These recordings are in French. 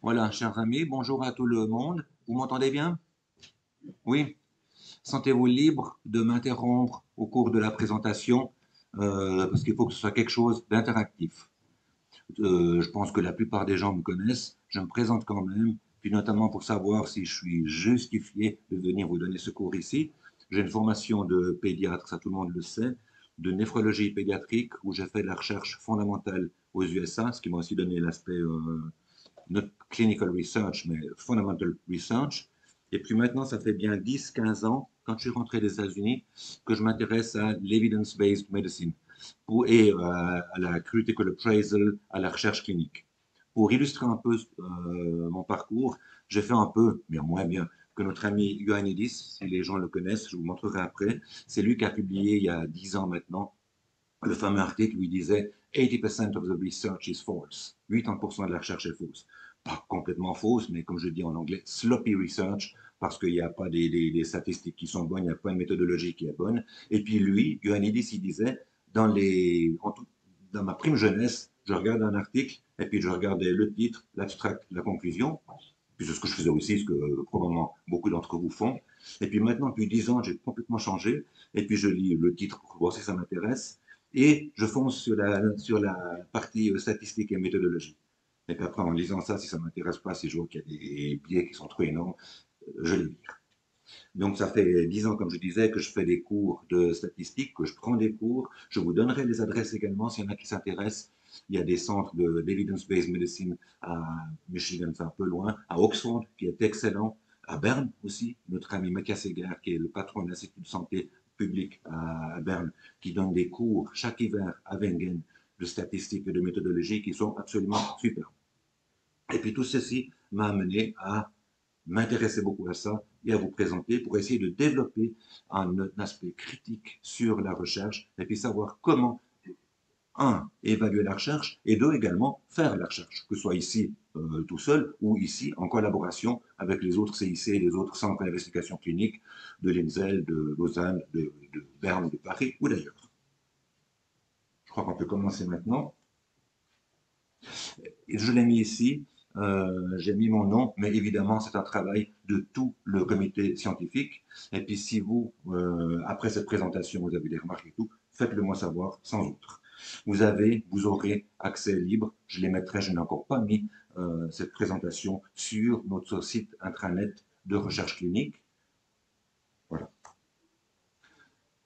Voilà, chers amis, bonjour à tout le monde. Vous m'entendez bien? Oui. Sentez-vous libre de m'interrompre au cours de la présentation parce qu'il faut que ce soit quelque chose d'interactif. Je pense que la plupart des gens me connaissent. Je me présente quand même, puis notamment pour savoir si je suis justifié de venir vous donner ce cours ici. J'ai une formation de pédiatre, ça tout le monde le sait, de néphrologie pédiatrique où j'ai fait de la recherche fondamentale aux USA, ce qui m'a aussi donné l'aspect not clinical research, mais fundamental research. Et puis maintenant, ça fait bien 10-15 ans, quand je suis rentré des États-Unis, que je m'intéresse à l'evidence-based medicine et à la critical appraisal, à la recherche clinique. Pour illustrer un peu mon parcours, j'ai fait un peu, mais moins bien, que notre ami Ioannidis, si les gens le connaissent, je vous montrerai après. C'est lui qui a publié il y a 10 ans maintenant le fameux article où il disait 80% of the research is false. 80% de la recherche est fausse. Pas complètement fausse, mais comme je dis en anglais, sloppy research, parce qu'il n'y a pas des statistiques qui sont bonnes, il n'y a pas une méthodologie qui est bonne. Et puis lui, Ioannidis, il disait, dans ma prime jeunesse, je regarde un article, et puis je regardais le titre, l'abstract, la conclusion, puis c'est ce que je faisais aussi, ce que probablement beaucoup d'entre vous font. Et puis maintenant, depuis 10 ans, j'ai complètement changé. Et puis je lis le titre pour voir si ça m'intéresse. Et je fonce sur la partie statistique et méthodologie. Et puis après, en lisant ça, si ça ne m'intéresse pas, si je vois qu'il y a des biais qui sont trop énormes, je les vire. Donc ça fait 10 ans, comme je disais, que je fais des cours de statistiques, que je prends des cours. Je vous donnerai les adresses également s'il y en a qui s'intéressent. Il y a des centres d'evidence-based medicine à Michigan, c'est un peu loin, à Oxford, qui est excellent, à Berne aussi, notre ami Mathias Seger, qui est le patron de l'Institut de santé publique à Berne, qui donne des cours chaque hiver à Wengen de statistiques et de méthodologie qui sont absolument super. Et puis tout ceci m'a amené à m'intéresser beaucoup à ça et à vous présenter pour essayer de développer un aspect critique sur la recherche et puis savoir comment, un, évaluer la recherche et deux, également faire la recherche, que ce soit ici tout seul ou ici en collaboration avec les autres CIC et les autres centres d'investigation clinique de l'INSEL, de Lausanne, de Berne, de Paris ou d'ailleurs. Je crois qu'on peut commencer maintenant. Et je l'ai mis ici, j'ai mis mon nom, mais évidemment, c'est un travail de tout le comité scientifique. Et puis, si vous, après cette présentation, vous avez des remarques et tout, faites-le moi savoir sans autre. Vous aurez accès libre, je les mettrai, je n'ai encore pas mis cette présentation sur notre site intranet de recherche clinique. Voilà.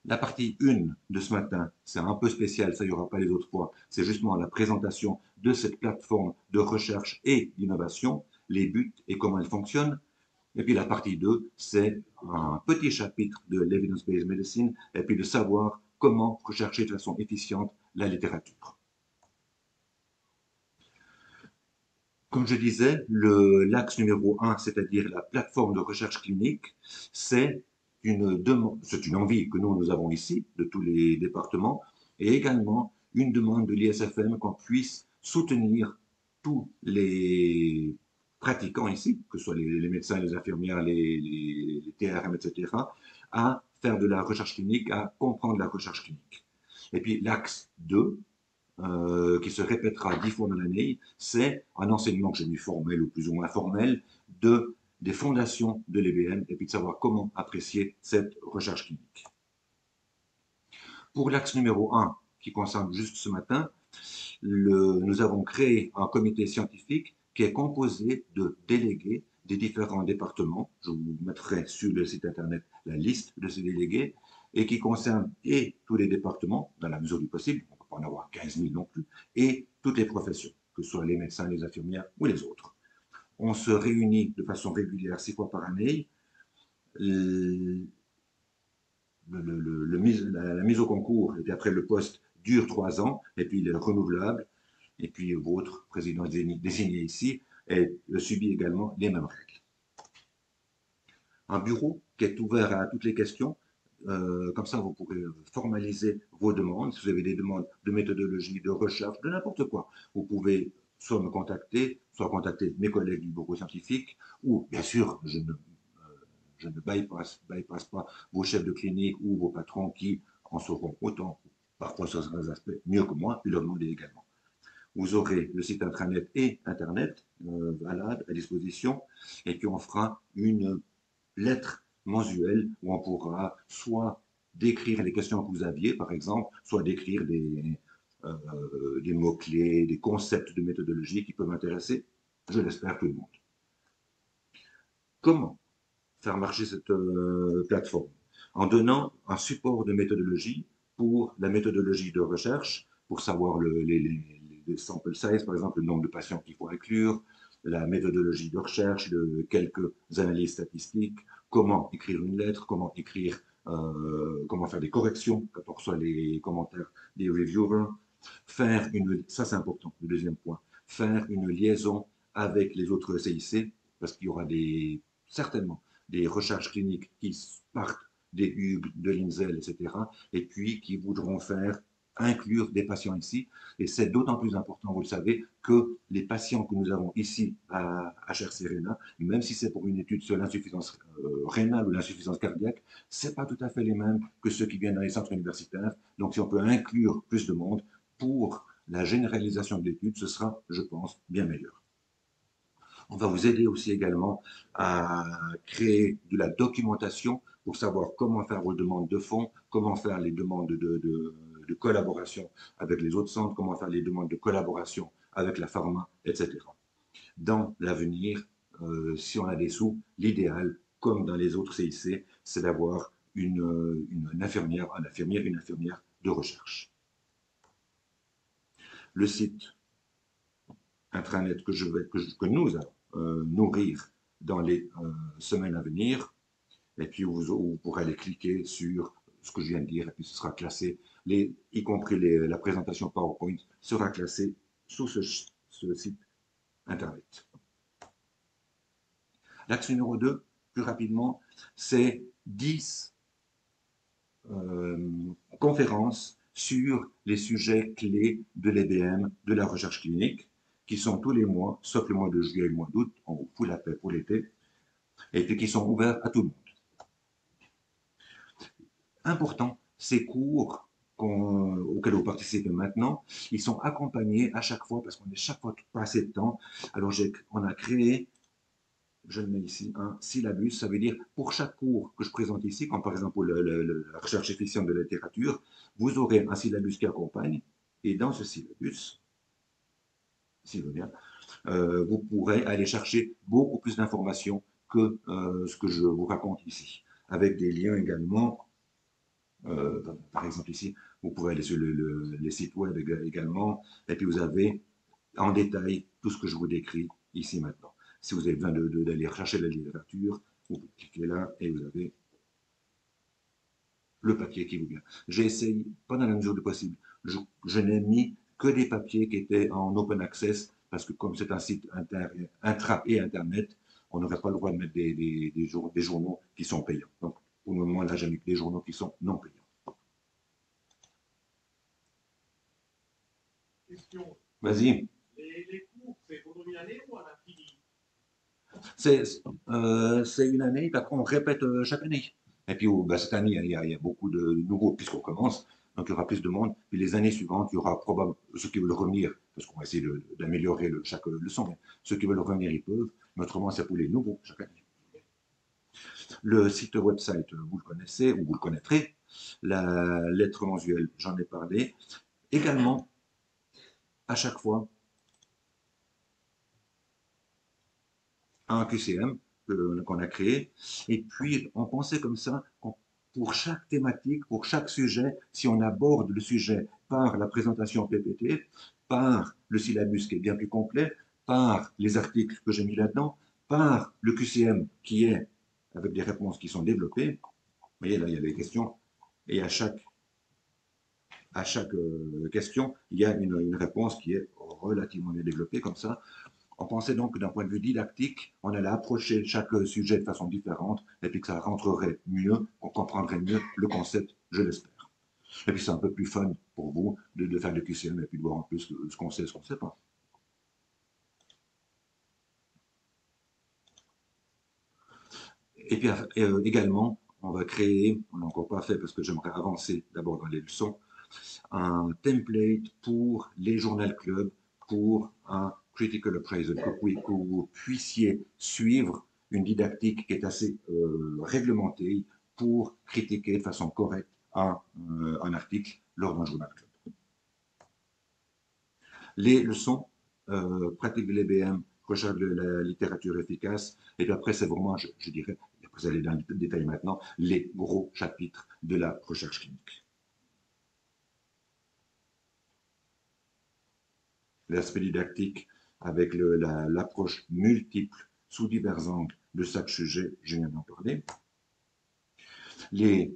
La partie 1 de ce matin, c'est un peu spécial, ça il n'y aura pas les autres fois, c'est justement la présentation de cette plateforme de recherche et d'innovation, les buts et comment elle fonctionne. Et puis la partie 2, c'est un petit chapitre de l'evidence-based medicine et puis de savoir comment rechercher de façon efficiente la littérature. Comme je disais, l'axe numéro 1, c'est-à-dire la plateforme de recherche clinique, c'est c'est une envie que nous avons ici, de tous les départements, et également une demande de l'ISFM qu'on puisse soutenir tous les pratiquants ici, que ce soit les médecins, les infirmières, les TRM, etc., à faire de la recherche clinique, à comprendre la recherche clinique. Et puis l'axe 2, qui se répétera 10 fois dans l'année, c'est un enseignement que j'ai mis formel ou plus ou moins formel des fondations de l'EBM et puis de savoir comment apprécier cette recherche clinique. Pour l'axe numéro 1, qui concerne juste ce matin, nous avons créé un comité scientifique qui est composé de délégués des différents départements. Je vous mettrai sur le site internet la liste de ces délégués et qui concerne et tous les départements, dans la mesure du possible, on ne peut pas en avoir 15 000 non plus, et toutes les professions, que ce soit les médecins, les infirmières ou les autres. On se réunit de façon régulière 6 fois par année. La mise au concours, et puis après le poste, dure 3 ans, et puis il est renouvelable, et puis votre président désigné ici subit également les mêmes règles. Un bureau qui est ouvert à toutes les questions, comme ça vous pourrez formaliser vos demandes. Si vous avez des demandes de méthodologie, de recherche, de n'importe quoi, vous pouvez soit me contacter, soit contacter mes collègues du bureau scientifique, ou bien sûr, je ne bypass pas vos chefs de clinique ou vos patrons qui en sauront autant, parfois sur certains aspects, mieux que moi, puis leur demander également. Vous aurez le site intranet et Internet valable à disposition. Et puis on fera une lettre mensuelle où on pourra soit décrire les questions que vous aviez, par exemple, soit décrire des mots-clés, des concepts de méthodologie qui peuvent intéresser, je l'espère, tout le monde. Comment faire marcher cette plateforme? En donnant un support de méthodologie pour la méthodologie de recherche, pour savoir les sample size, par exemple, le nombre de patients qu'il faut inclure, la méthodologie de recherche, quelques analyses statistiques, comment écrire une lettre, comment faire des corrections quand on reçoit les commentaires des reviewers, ça c'est important, le deuxième point, faire une liaison avec les autres CIC, parce qu'il y aura certainement des recherches cliniques qui partent des Hugues, de l'INSEL, etc., et puis qui voudront inclure des patients ici. Et c'est d'autant plus important, vous le savez, que les patients que nous avons ici à HRC-RENA, même si c'est pour une étude sur l'insuffisance rénale ou l'insuffisance cardiaque, c'est pas tout à fait les mêmes que ceux qui viennent dans les centres universitaires. Donc si on peut inclure plus de monde pour la généralisation de l'étude, ce sera, je pense, bien meilleur. On va vous aider aussi également à créer de la documentation pour savoir comment faire vos demandes de fonds, comment faire les demandes de collaboration avec les autres centres, comment faire les demandes de collaboration avec la pharma, etc. Dans l'avenir, si on a des sous, l'idéal, comme dans les autres CIC, c'est d'avoir une infirmière, un infirmier, une infirmière de recherche. Le site intranet que nous allons nourrir dans les semaines à venir, et puis vous pourrez aller cliquer sur ce que je viens de dire, et puis ce sera classé, y compris la présentation PowerPoint sera classée sur ce site Internet. L'axe numéro 2, plus rapidement, c'est 10 conférences sur les sujets clés de l'EBM, de la recherche clinique, qui sont tous les mois, sauf le mois de juillet et le mois d'août, on fout la paix pour l'été, et puis qui sont ouverts à tout le monde. Important, ces cours auxquels vous participez maintenant, ils sont accompagnés à chaque fois, parce qu'on est chaque fois pas assez de temps. Alors on a créé, je le mets ici, un syllabus, ça veut dire pour chaque cours que je présente ici, comme par exemple la recherche efficiente de la littérature, vous aurez un syllabus qui accompagne, et dans ce syllabus, si vous bien, vous pourrez aller chercher beaucoup plus d'informations que ce que je vous raconte ici, avec des liens également. Par exemple ici, vous pouvez aller sur les sites web également, et puis vous avez en détail tout ce que je vous décris ici maintenant. Si vous avez besoin d'aller rechercher la littérature, vous cliquez là et vous avez le papier qui vous vient. J'ai essayé, pas dans la mesure du possible, je n'ai mis que des papiers qui étaient en open access, parce que comme c'est un site intra et internet, on n'aurait pas le droit de mettre des journaux qui sont payants. Donc, pour le moment, là, j'ai mis que des journaux qui sont non payants. Question. Vas-y. Les cours, c'est pendant une année ou à l'infini? C'est une année, puis après on répète chaque année. Et puis bah, cette année, il y a beaucoup de nouveaux puisqu'on commence, donc il y aura plus de monde. Puis les années suivantes, il y aura probablement ceux qui veulent revenir, parce qu'on va essayer d'améliorer chaque leçon. Ceux qui veulent revenir, ils peuvent, mais autrement, c'est pour les nouveaux chaque année. Le site website, vous le connaissez ou vous le connaîtrez. La lettre mensuelle, j'en ai parlé. Également, à chaque fois, un QCM qu'on a créé. Et puis, on pensait comme ça, pour chaque thématique, pour chaque sujet, si on aborde le sujet par la présentation PPT, par le syllabus qui est bien plus complet, par les articles que j'ai mis là-dedans, par le QCM qui est avec des réponses qui sont développées. Vous voyez, là, il y a des questions. Et à chaque question, il y a une réponse qui est relativement bien développée. Comme ça, on pensait donc que d'un point de vue didactique, on allait approcher chaque sujet de façon différente et puis que ça rentrerait mieux, qu'on comprendrait mieux le concept, je l'espère. Et puis c'est un peu plus fun pour vous de faire du QCM et puis de voir en plus ce qu'on sait et ce qu'on ne sait pas. Et puis également, on va créer, on n'a encore pas fait parce que j'aimerais avancer d'abord dans les leçons, un template pour les journal clubs pour un critical appraisal, que vous puissiez suivre une didactique qui est assez réglementée pour critiquer de façon correcte un article lors d'un journal club. Les leçons, pratique de l'EBM, recherche de la littérature efficace, et puis après c'est vraiment, je dirais, vous allez dans le détail maintenant, les gros chapitres de la recherche clinique. L'aspect didactique avec l'approche multiple sous divers angles de chaque sujet, je viens d'en parler. Les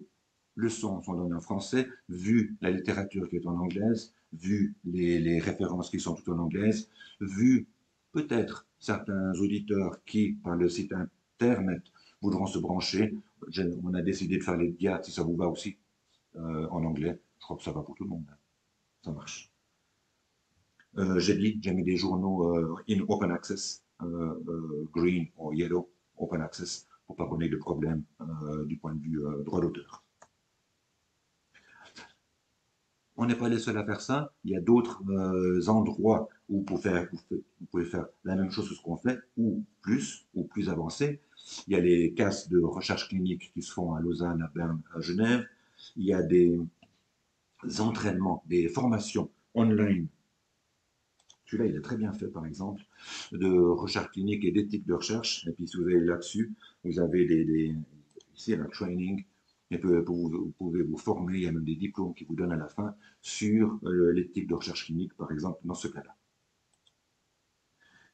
leçons sont données en français, vu la littérature qui est en anglaise, vu les références qui sont toutes en anglaise, vu peut-être certains auditeurs qui, par le site internet, voudront se brancher. On a décidé de faire les dias, si ça vous va aussi, en anglais. Je crois que ça va pour tout le monde. Ça marche. J'ai mis des journaux in open access, green ou yellow open access, pour pas qu'on ait de problème du point de vue droit d'auteur. On n'est pas les seuls à faire ça. Il y a d'autres endroits où vous pouvez faire la même chose que ce qu'on fait, ou plus avancé. Il y a les CAS de recherche clinique qui se font à Lausanne, à Berne, à Genève. Il y a des entraînements, des formations online. Celui-là, il est très bien fait, par exemple, de recherche clinique et d'éthique de recherche. Et puis, si vous allez là-dessus, vous avez ici, un training. Et vous pouvez vous former, il y a même des diplômes qui vous donnent à la fin sur l'éthique de recherche clinique, par exemple, dans ce cas-là.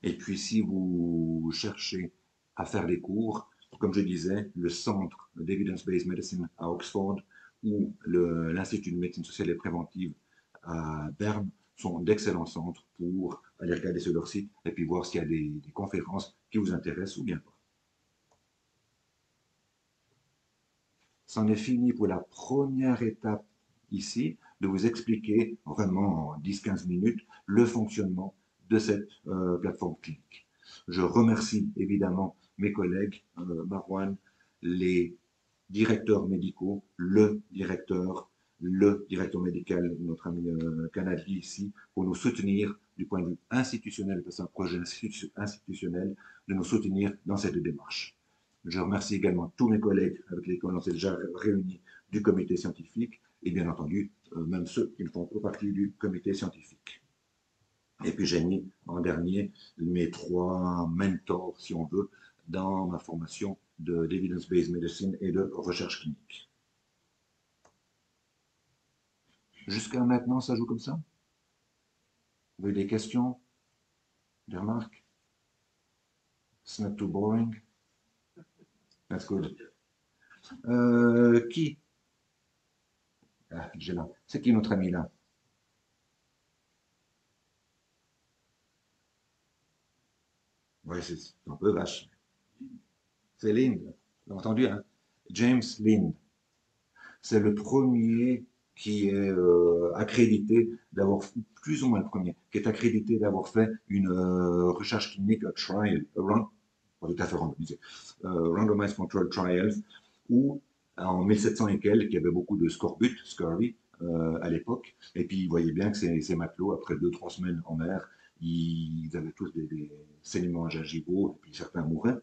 Et puis, si vous cherchez à faire des cours, comme je disais, le centre d'Evidence-Based Medicine à Oxford ou l'Institut de médecine sociale et préventive à Berne sont d'excellents centres pour aller regarder sur leur site et puis voir s'il y a des conférences qui vous intéressent ou bien pas. C'en est fini pour la première étape ici, de vous expliquer vraiment en 10-15 minutes le fonctionnement de cette plateforme clinique. Je remercie évidemment mes collègues, Marwan, les directeurs médicaux, le directeur médical, notre ami Canadi ici, pour nous soutenir du point de vue institutionnel, parce que c'est un projet institutionnel, de nous soutenir dans cette démarche. Je remercie également tous mes collègues avec lesquels on s'est déjà réunis du comité scientifique et bien entendu, même ceux qui ne font pas partie du comité scientifique. Et puis j'ai mis en dernier mes 3 mentors, si on veut, dans ma formation d'Evidence-Based Medicine et de recherche clinique. Jusqu'à maintenant, ça joue comme ça? Vous avez des questions? Des remarques? It's not too boring? That's good. Qui? Ah, j'ai là. C'est qui notre ami là? Oui, c'est un peu vache. C'est Lind. Vous avez entendu, hein? James Lind. C'est le premier qui est accrédité d'avoir, plus ou moins le premier, qui est accrédité d'avoir fait une recherche clinique, un trial, pas tout à fait randomisé, randomized control trials, où en 1700 et quelques, il y avait beaucoup de scorbut, scurvy, à l'époque, et puis ils voyaient bien que ces matelots, après 2-3 semaines en mer, ils avaient tous des saignements gingivaux, et puis certains mouraient.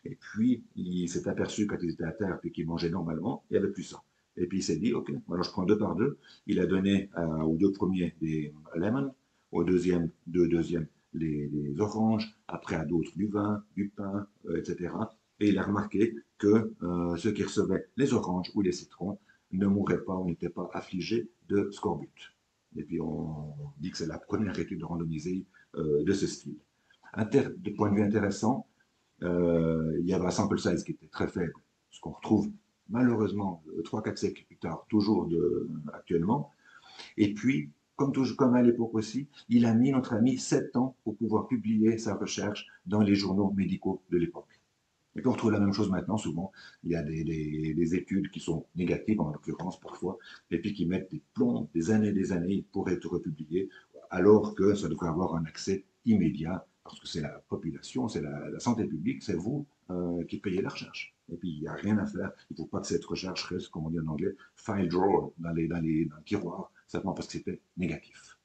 Et puis, il s'est aperçu quand ils étaient à terre et qu'ils mangeaient normalement, il n'y avait plus ça. Et puis il s'est dit, OK, alors je prends 2 par 2. Il a donné aux 2 premiers des lemons, aux deuxièmes les oranges, après à d'autres du vin, du pain, etc. Et il a remarqué que ceux qui recevaient les oranges ou les citrons ne mouraient pas ou n'étaient pas affligés de scorbut. Et puis on dit que c'est la première étude randomisée de ce style. De point de vue intéressant, il y avait un sample size qui était très faible, ce qu'on retrouve malheureusement 3-4 siècles plus tard, toujours actuellement. Et puis, comme à l'époque aussi, il a mis, notre ami, 7 ans pour pouvoir publier sa recherche dans les journaux médicaux de l'époque. Et puis on retrouve la même chose maintenant, souvent. Il y a des études qui sont négatives, en l'occurrence, parfois, et puis qui mettent des plombs, des années pour être republiées, alors que ça devrait avoir un accès immédiat, parce que c'est la population, c'est la santé publique, c'est vous qui payez la recherche. Et puis il n'y a rien à faire. Il ne faut pas que cette recherche reste, comme on dit en anglais, file drawer, dans le tiroir, simplement parce que c'était négatif.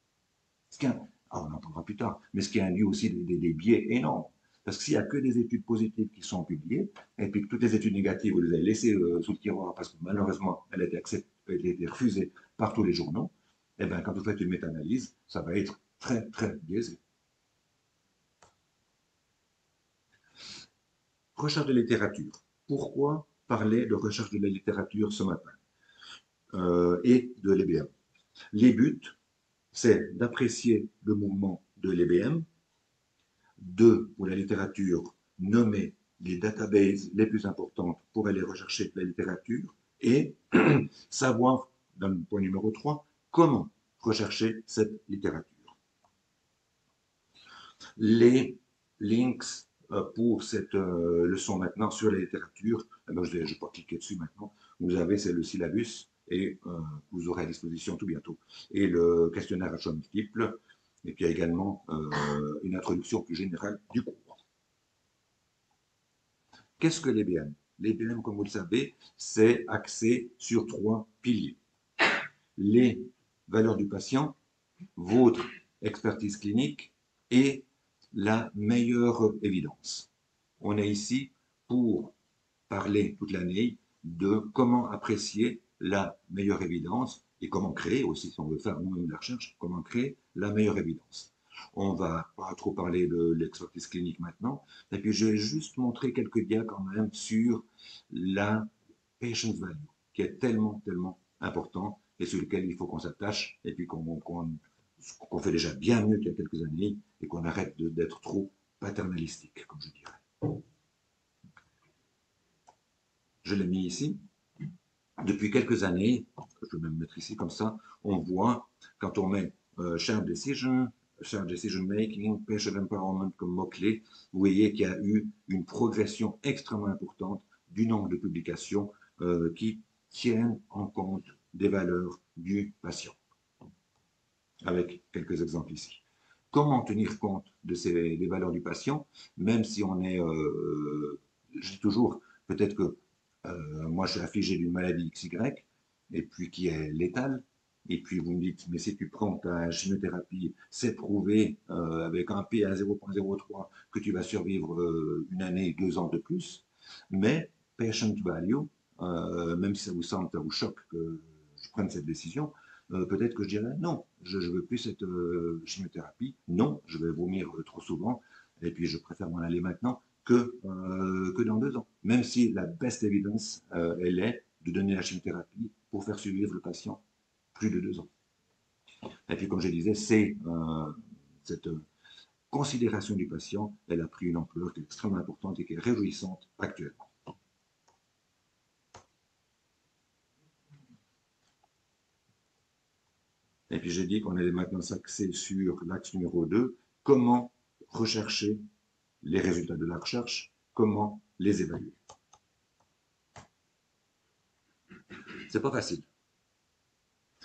Ce qui est Ah, on en parlera plus tard. Mais ce qui induit aussi des biais énormes. Parce que s'il n'y a que des études positives qui sont publiées, et puis que toutes les études négatives, vous les avez laissées sous le tiroir parce que malheureusement, elles étaient refusées par tous les journaux, eh bien, quand vous faites une méta-analyse, ça va être très, très biaisé. Recherche de littérature. Pourquoi parler de recherche de la littérature ce matin et de l'EBM? Les buts, c'est d'apprécier le mouvement de l'EBM, de, pour la littérature, nommer les databases les plus importantes pour aller rechercher de la littérature et savoir, dans le point numéro 3, comment rechercher cette littérature. Les links pour cette leçon maintenant sur la littérature, ben, je ne vais pas cliquer dessus maintenant, vous avez, c'est le syllabus et vous aurez à disposition tout bientôt. Et le questionnaire à choix multiples, et puis il y a également une introduction plus générale du cours. Qu'est-ce que l'EBM? L'EBM, comme vous le savez, c'est axé sur 3 piliers. Les valeurs du patient, votre expertise clinique et la meilleure évidence. On est ici pour parler toute l'année de comment apprécier la meilleure évidence et comment créer aussi, si on veut faire nous-mêmes de la recherche, comment créer la meilleure évidence. On va pas trop parler de l'expertise clinique maintenant, et puis je vais juste montrer quelques dias quand même sur la patient value, qui est tellement, tellement important et sur lequel il faut qu'on s'attache et puis qu'on fait déjà bien mieux qu'il y a quelques années et qu'on arrête d'être trop paternalistique, comme je dirais. Je l'ai mis ici. Depuis quelques années, je vais même mettre ici comme ça, on voit quand on met shared decision making, patient empowerment comme mots-clés, vous voyez qu'il y a eu une progression extrêmement importante du nombre de publications qui tiennent en compte des valeurs du patient. Avec quelques exemples ici. Comment tenir compte des valeurs du patient, même si on est, je dis toujours, peut-être que moi je suis affligé d'une maladie XY, et puis qui est létale, et puis vous me dites, mais si tu prends ta chimiothérapie, c'est prouvé avec un P à 0,03 que tu vas survivre une année, 2 ans de plus, mais patient value, même si ça vous choque que je prenne cette décision, peut-être que je dirais non, je ne veux plus cette chimiothérapie, non, je vais vomir trop souvent, et puis je préfère m'en aller maintenant que dans 2 ans. Même si la best evidence, elle est de donner la chimiothérapie pour faire survivre le patient plus de 2 ans. Et puis, comme je disais, cette considération du patient, elle a pris une ampleur qui est extrêmement importante et qui est réjouissante actuellement. Et puis j'ai dit qu'on allait maintenant s'axer sur l'axe numéro 2, comment rechercher les résultats de la recherche, comment les évaluer. C'est pas facile.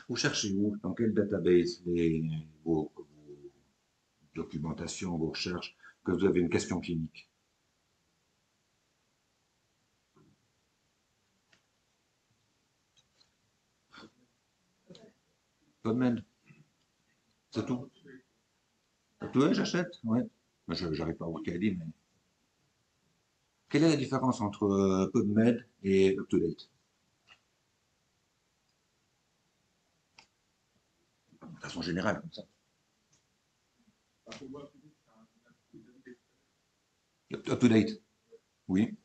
Vous cherchez où, dans quel database vos documentations, vos recherches, que vous avez une question clinique. PubMed, c'est tout. Oui, j'achète, ouais. Je n'arrive pas à voir quelle dit, mais... Quelle est la différence entre PubMed et UpToDate? De façon générale, comme ça. UpToDate, oui.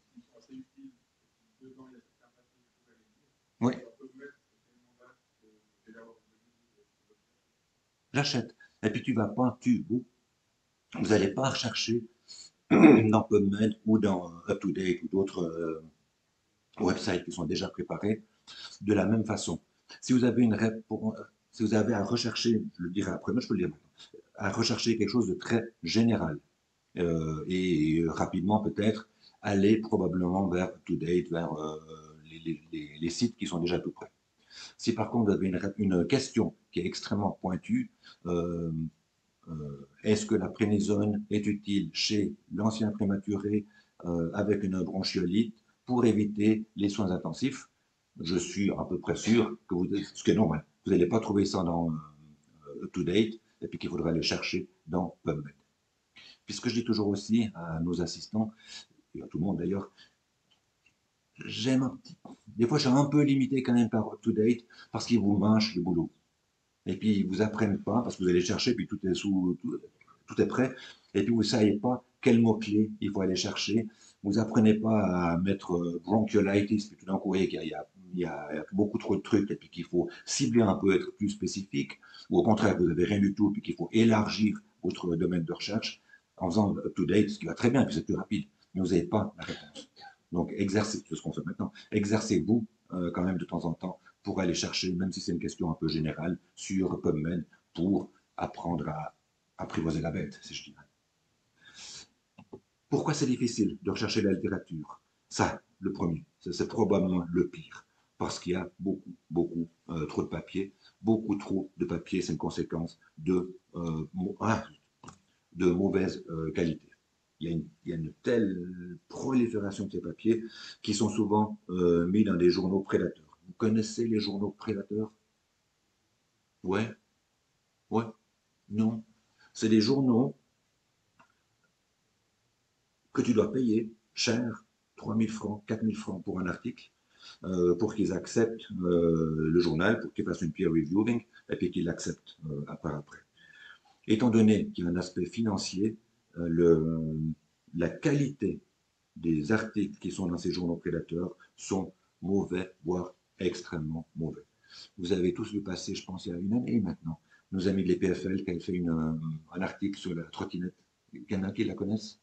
Oui. J'achète. Et puis tu vas pas, vous n'allez pas rechercher dans PubMed ou dans UpToDate ou d'autres websites qui sont déjà préparés de la même façon. Si vous avez si vous avez à rechercher, je le dirai après, mais je peux le dire maintenant, à rechercher quelque chose de très général et rapidement peut-être aller probablement vers UpToDate, vers les sites qui sont déjà tout prêts. Si par contre vous avez une question qui est extrêmement pointue, est-ce que la prénisone est utile chez l'ancien prématuré avec une bronchiolite pour éviter les soins intensifs? Je suis à peu près sûr que ce qui est normal, vous n'allez pas trouver ça dans UpToDate, et puis qu'il faudra aller chercher dans PubMed. Puis ce que je dis toujours aussi à nos assistants, et à tout le monde d'ailleurs, j'aime un petit peu. Des fois, je suis un peu limité quand même par UpToDate parce qu'ils vous mâchent le boulot. Et puis, ils vous apprennent pas parce que vous allez chercher, puis tout est prêt. Et puis, vous ne savez pas quel mot-clé il faut aller chercher. Vous apprenez pas à mettre bronchiolitis, puis tout d'un coup, vous voyez qu'il y a beaucoup trop de trucs, et puis qu'il faut cibler un peu, être plus spécifique. Ou au contraire, vous n'avez rien du tout, puis qu'il faut élargir votre domaine de recherche en faisant UpToDate, ce qui va très bien, puis c'est plus rapide. Mais vous n'avez pas la réponse. Donc, exercez, c'est ce qu'on fait maintenant. Exercez-vous quand même de temps en temps pour aller chercher, même si c'est une question un peu générale, sur PubMed pour apprendre à apprivoiser la bête, si je dirais. Pourquoi c'est difficile de rechercher la littérature? Ça, le premier, c'est probablement le pire. Parce qu'il y a trop de papier. Beaucoup trop de papier, c'est une conséquence de mauvaise qualité. Il y a une telle prolifération de ces papiers qui sont souvent mis dans des journaux prédateurs. Vous connaissez les journaux prédateurs? Ouais, ouais, non. C'est des journaux que tu dois payer cher, 3000 francs, 4000 francs pour un article, pour qu'ils acceptent le journal, pour qu'ils fassent une peer reviewing, et puis qu'ils l'acceptent après. Étant donné qu'il y a un aspect financier, la qualité des articles qui sont dans ces journaux prédateurs sont mauvais, voire extrêmement mauvais. Vous avez tous vu passer, je pense, il y a une année maintenant, nos amis de l'EPFL qui avaient fait un article sur la trottinette. Il y en a qui la connaissent?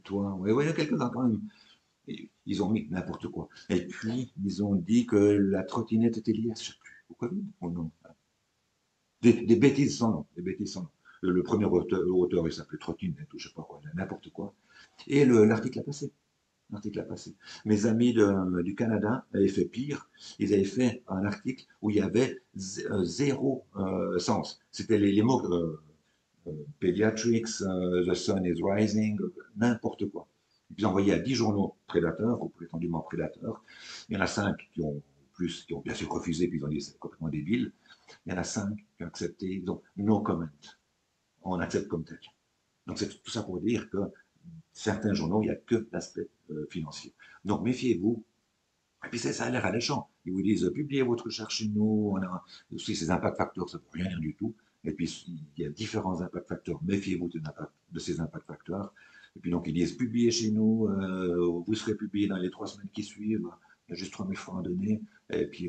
Toi, oui, il y a quelques-uns quand même. Ils ont mis n'importe quoi. Et puis, ils ont dit que la trottinette était liée à, je sais plus, au Covid ou non. Des bêtises sans nom. Des bêtises sans nom. Le premier auteur il s'appelait Trottinette ou je sais pas quoi, n'importe quoi. Et l'article a passé. L'article a passé. Mes amis du Canada avaient fait pire. Ils avaient fait un article où il y avait zéro sens. C'était les mots Pediatrics, The Sun is Rising, n'importe quoi. Et puis envoyé à 10 journaux prédateurs, ou prétendument prédateurs. Il y en a 5 qui ont bien sûr refusé, puis ils ont dit c'est complètement débile. Il y en a 5 qui ont accepté, donc no comment. On accepte comme tel. Donc c'est tout ça pour dire que certains journaux, il n'y a que l'aspect financier. Donc méfiez-vous. Et puis ça a l'air alléchant. Ils vous disent publiez votre recherche chez nous. On a aussi ces impact facteurs, ça ne veut rien dire du tout. Et puis il y a différents impact facteurs. Méfiez-vous de ces impact facteurs. Et puis donc ils disent publiez chez nous. Vous serez publié dans les 3 semaines qui suivent. Il y a juste 3000 francs à donner. Et puis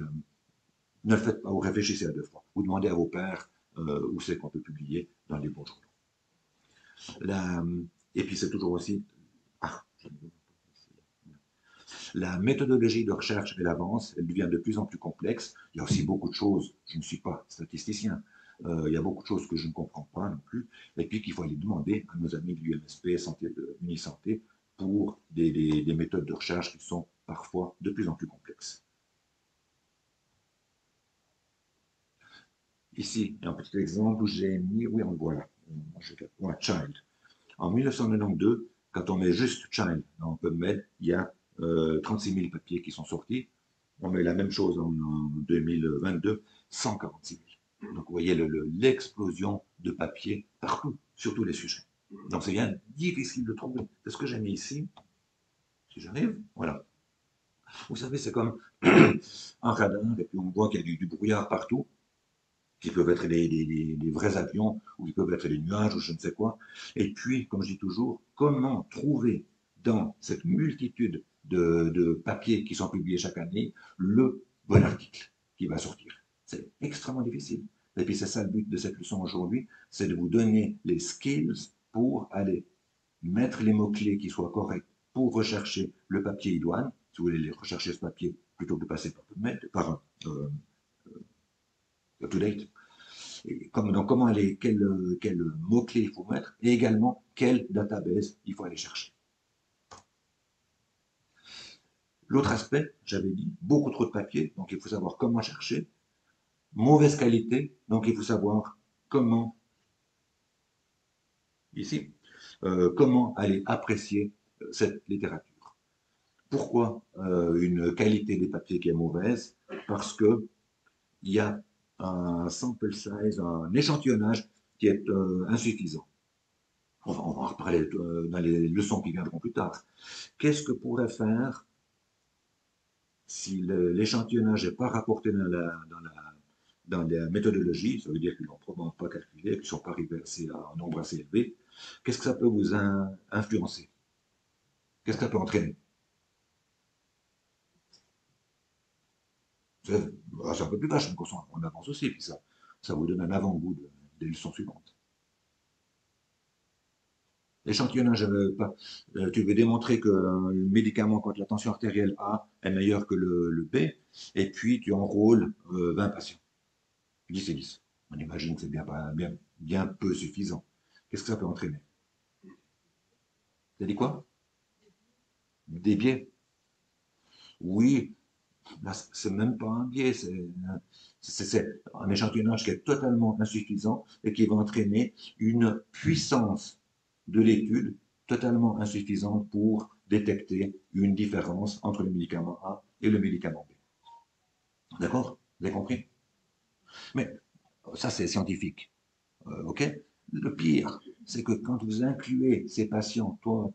ne le faites pas. Vous réfléchissez à 2 fois. Vous demandez à vos pairs où c'est qu'on peut publier dans les bons journaux. La, et puis c'est toujours aussi la méthodologie de recherche, elle avance, elle devient de plus en plus complexe. Il y a aussi beaucoup de choses, je ne suis pas statisticien, il y a beaucoup de choses que je ne comprends pas non plus, et puis qu'il faut aller demander à nos amis de l'UMSP, Unisanté, pour des méthodes de recherche qui sont parfois de plus en plus complexes. Ici, un petit exemple où j'ai mis, oui, on le voit là, Child. En 1992, quand on met juste Child dans PubMed, il y a 36 000 papiers qui sont sortis. On met la même chose en 2022, 146 000. Donc vous voyez l'explosion de papiers partout, sur tous les sujets. Donc c'est bien difficile de trouver. C'est ce que j'ai mis ici. Si j'arrive, voilà. Vous savez, c'est comme un radar, et puis on voit qu'il y a du brouillard partout, qui peuvent être des vrais avions, ou qui peuvent être des nuages, ou je ne sais quoi. Et puis, comme je dis toujours, comment trouver dans cette multitude de papiers qui sont publiés chaque année le bon article qui va sortir. C'est extrêmement difficile. Et puis c'est ça le but de cette leçon aujourd'hui, c'est de vous donner les skills pour aller mettre les mots-clés qui soient corrects pour rechercher le papier idoine, si vous voulez rechercher ce papier plutôt que de passer par UpToDate. Donc comment aller, quel mot-clé il faut mettre, et également quelle database il faut aller chercher. L'autre aspect, j'avais dit, beaucoup trop de papier, donc il faut savoir comment chercher. Mauvaise qualité, donc il faut savoir comment, ici, comment aller apprécier cette littérature. Pourquoi une qualité des papiers qui est mauvaise? Parce que il y a un sample size, un échantillonnage qui est insuffisant. On va en reparler dans les leçons qui viendront plus tard. Qu'est-ce que pourrait faire si l'échantillonnage n'est pas rapporté dans la méthodologie, ça veut dire qu'ils n'ont probablement pas calculé, qu'ils ne sont pas arrivés à un nombre assez élevé, qu'est-ce que ça peut vous influencer? Qu'est-ce que ça peut entraîner? C'est un peu plus vache, mais on avance aussi, puis ça vous donne un avant-goût des leçons suivantes. L'échantillonnage, tu veux démontrer que le médicament contre la tension artérielle A est meilleur que le B, et puis tu enrôles 20 patients, 10 et 10. On imagine que c'est bien peu suffisant. Qu'est-ce que ça peut entraîner? T'as dit quoi? Des biais? Oui, là, c'est même pas un biais, c'est un échantillonnage qui est totalement insuffisant et qui va entraîner une puissance de l'étude totalement insuffisante pour détecter une différence entre le médicament A et le médicament B. D'accord? Vous avez compris? Mais ça, c'est scientifique. OK? Le pire, c'est que quand vous incluez ces patients, toi,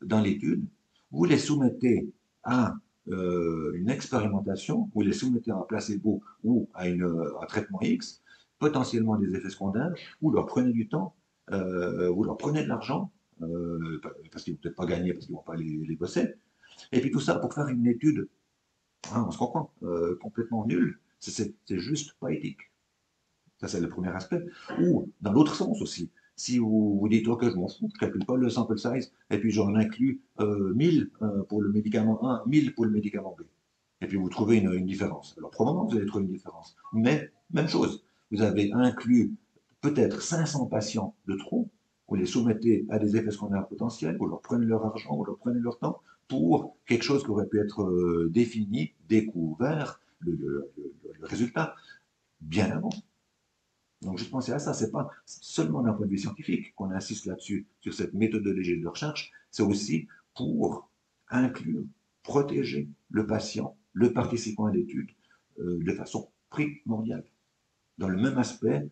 dans l'étude, vous les soumettez à une expérimentation, vous les soumettez à un placebo ou à un traitement X, potentiellement des effets secondaires, vous leur prenez du temps, vous leur prenez de l'argent, parce qu'ils ne vont peut-être pas gagner, parce qu'ils ne vont pas les bosser, et puis tout ça pour faire une étude, hein, on se comprend, complètement nulle, c'est juste pas éthique. Ça, c'est le premier aspect. Ou, dans l'autre sens aussi, si vous dites, OK, je m'en fous, je ne calcule pas le sample size, et puis j'en inclus 1000 pour le médicament A, 1000 pour le médicament B. Et puis vous trouvez une différence. Alors, probablement, vous allez trouver une différence. Mais, même chose, vous avez inclus peut-être 500 patients de trop, vous les soumettez à des effets secondaires potentiels, vous leur prenez leur argent, vous leur prenez leur temps, pour quelque chose qui aurait pu être défini, découvert, le résultat, bien avant. Donc, juste penser à ça, c'est pas seulement d'un point de vue scientifique qu'on insiste là-dessus, sur cette méthodologie de recherche, c'est aussi pour inclure, protéger le patient, le participant à l'étude, de façon primordiale. Dans le même aspect,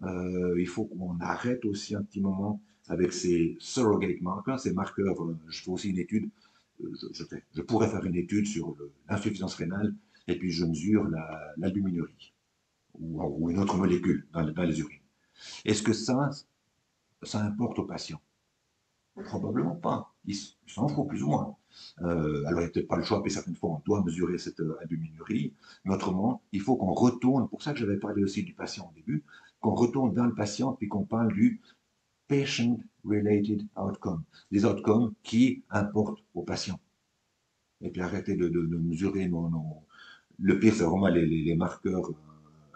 il faut qu'on arrête aussi un petit moment avec ces surrogate markers, ces marqueurs. Je fais aussi une étude, je pourrais faire une étude sur l'insuffisance rénale, et puis je mesure l'albuminurie ou une autre molécule dans les urines. Est-ce que ça importe aux patients? Probablement pas. Ils s'en foutent plus ou moins. Alors, il n'y a peut-être pas le choix, mais certaines fois, on doit mesurer cette albuminurie. Mais autrement, il faut qu'on retourne, pour ça que j'avais parlé aussi du patient au début, qu'on retourne dans le patient, puis qu'on parle du patient-related outcome, des outcomes qui importent aux patients. Et puis arrêter de mesurer le pire, c'est vraiment les marqueurs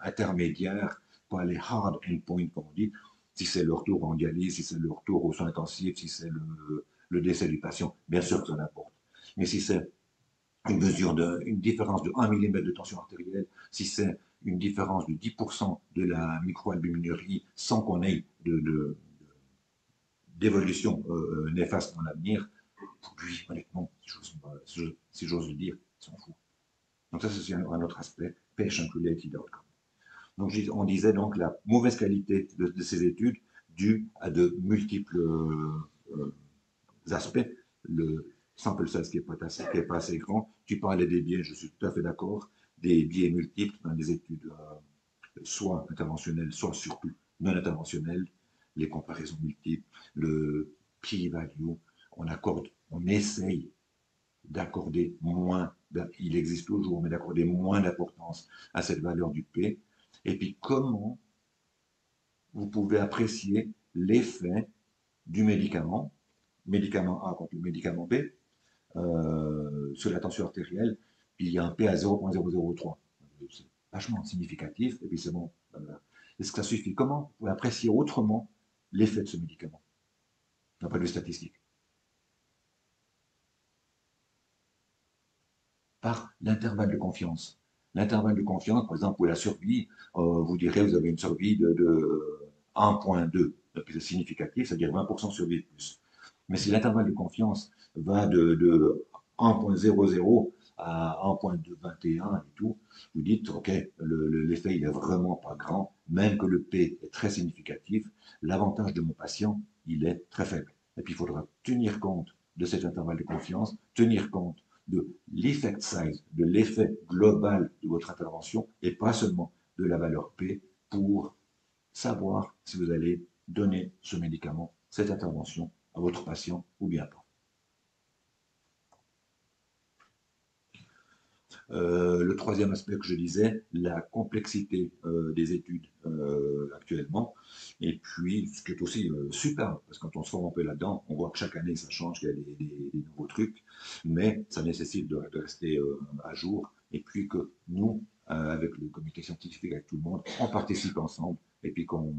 intermédiaires, pas les hard endpoints, comme on dit, si c'est le retour en dialyse, si c'est le retour aux soins intensifs, si c'est le décès du patient, bien sûr que ça importe. Mais si c'est une différence de 1 mm de tension artérielle, si c'est une différence de 10% de la microalbuminurie sans qu'on ait d'évolution néfaste dans l'avenir, pour lui, honnêtement, si j'ose le dire, il s'en fout. Donc ça, c'est un autre aspect, patient-related outcome. Donc, on disait donc la mauvaise qualité de ces études due à de multiples aspects. Le sample size qui n'est pas assez grand. Tu parlais des biais, je suis tout à fait d'accord, des biais multiples dans les études soit interventionnelles, soit surtout non interventionnelles, les comparaisons multiples, le p-value, on essaye d'accorder moins, il existe toujours, mais d'accorder moins d'importance à cette valeur du P. Et puis comment vous pouvez apprécier l'effet du médicament A contre le médicament B, sur la tension artérielle, puis il y a un P à 0,003. C'est vachement significatif, et puis c'est bon. Est-ce que ça suffit? Comment vous pouvez apprécier autrement l'effet de ce médicament, d'un point de vue statistique? Par l'intervalle de confiance. L'intervalle de confiance, par exemple, pour la survie, vous direz vous avez une survie de 1,2, c'est significatif, c'est-à-dire 20% survie de plus. Mais si l'intervalle de confiance va de 1,00 à 1,21 et tout, vous dites, OK, l'effet, il est vraiment pas grand, même que le P est très significatif, l'avantage de mon patient, il est très faible. Et puis, il faudra tenir compte de cet intervalle de confiance, tenir compte de l'effect size, de l'effet global de votre intervention, et pas seulement de la valeur P pour savoir si vous allez donner ce médicament, cette intervention à votre patient ou bien pas. Le troisième aspect que je disais, la complexité des études actuellement, et puis ce qui est aussi super, parce que quand on se forme un peu là-dedans, on voit que chaque année ça change, qu'il y a des nouveaux trucs, mais ça nécessite de rester à jour, et puis que nous, avec le comité scientifique, avec tout le monde, on participe ensemble, et puis qu'on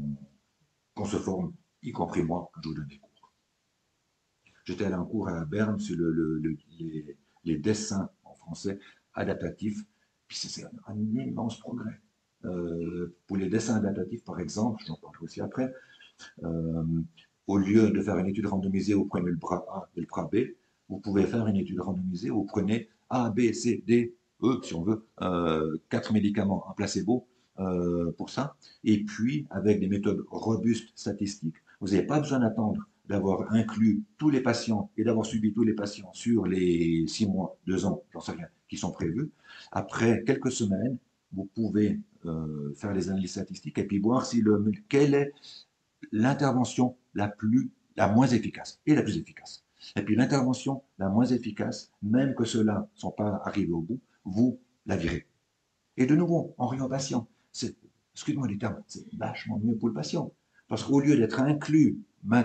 se forme, y compris moi, quand je vous donne des cours. J'étais allé en cours à Berne sur les dessins en français adaptatifs, puis c'est un immense progrès. Pour les dessins adaptatifs, par exemple, j'en parlerai aussi après, euh, au lieu de faire une étude randomisée où vous prenez le bras A et le bras B, vous pouvez faire une étude randomisée où vous prenez A, B, C, D, E, si on veut, 4 médicaments, un placebo pour ça, et puis avec des méthodes robustes statistiques, vous n'avez pas besoin d'attendre d'avoir inclus tous les patients et d'avoir suivi tous les patients sur les 6 mois, 2 ans, j'en sais rien, qui sont prévus. Après quelques semaines, vous pouvez faire les analyses statistiques et puis voir si quelle est l'intervention la moins efficace et la plus efficace. Et puis l'intervention la moins efficace, même que ceux-là ne sont pas arrivés au bout, vous la virez. Et de nouveau, en réorientation, excuse-moi du terme, c'est vachement mieux pour le patient. Parce qu'au lieu d'être inclus,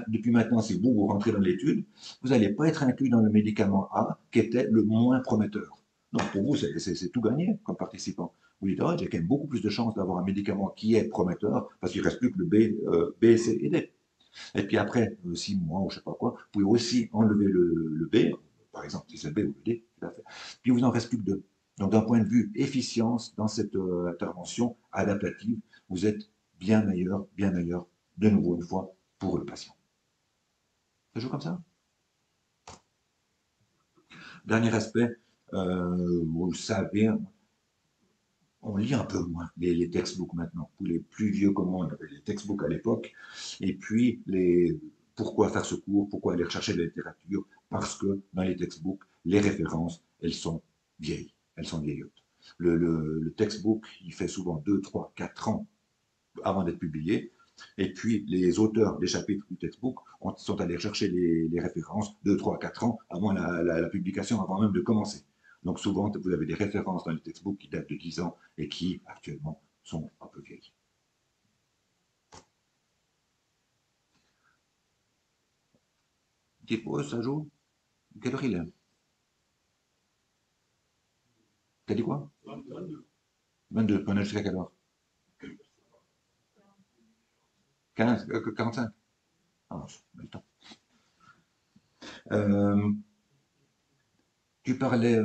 depuis maintenant, si vous rentrez dans l'étude, vous n'allez pas être inclus dans le médicament A qui était le moins prometteur. Donc pour vous, c'est tout gagné comme participant. Vous dites, oh, j'ai quand même beaucoup plus de chances d'avoir un médicament qui est prometteur parce qu'il ne reste plus que le B, C et D. Et puis après 6 mois ou je ne sais pas quoi, vous pouvez aussi enlever le B, par exemple, si c'est le B ou le D, puis vous n'en reste plus que 2. Donc d'un point de vue efficience dans cette intervention adaptative, vous êtes bien meilleur, de nouveau une fois, pour le patient. Ça joue comme ça. Dernier aspect, vous le savez, on lit un peu moins les textbooks maintenant. Pour les plus vieux comme moi, on avait les textbooks à l'époque. Et puis, pourquoi faire ce cours? Pourquoi aller chercher de la littérature? Parce que dans les textbooks, les références, elles sont vieilles. Elles sont vieillottes. Le textbook, il fait souvent 2, 3, 4 ans avant d'être publié. Et puis, les auteurs des chapitres du textbook sont allés chercher les références 2, 3, 4 ans avant la publication, avant même de commencer. Donc souvent, vous avez des références dans les textbooks qui datent de 10 ans et qui, actuellement, sont un peu vieilles. Petite pause, ça joue? Quelle heure il est? T'as dit quoi? 22. On a jusqu'à quelle heure? 15, 45. Ah, on a le temps. Euh, Tu parlais,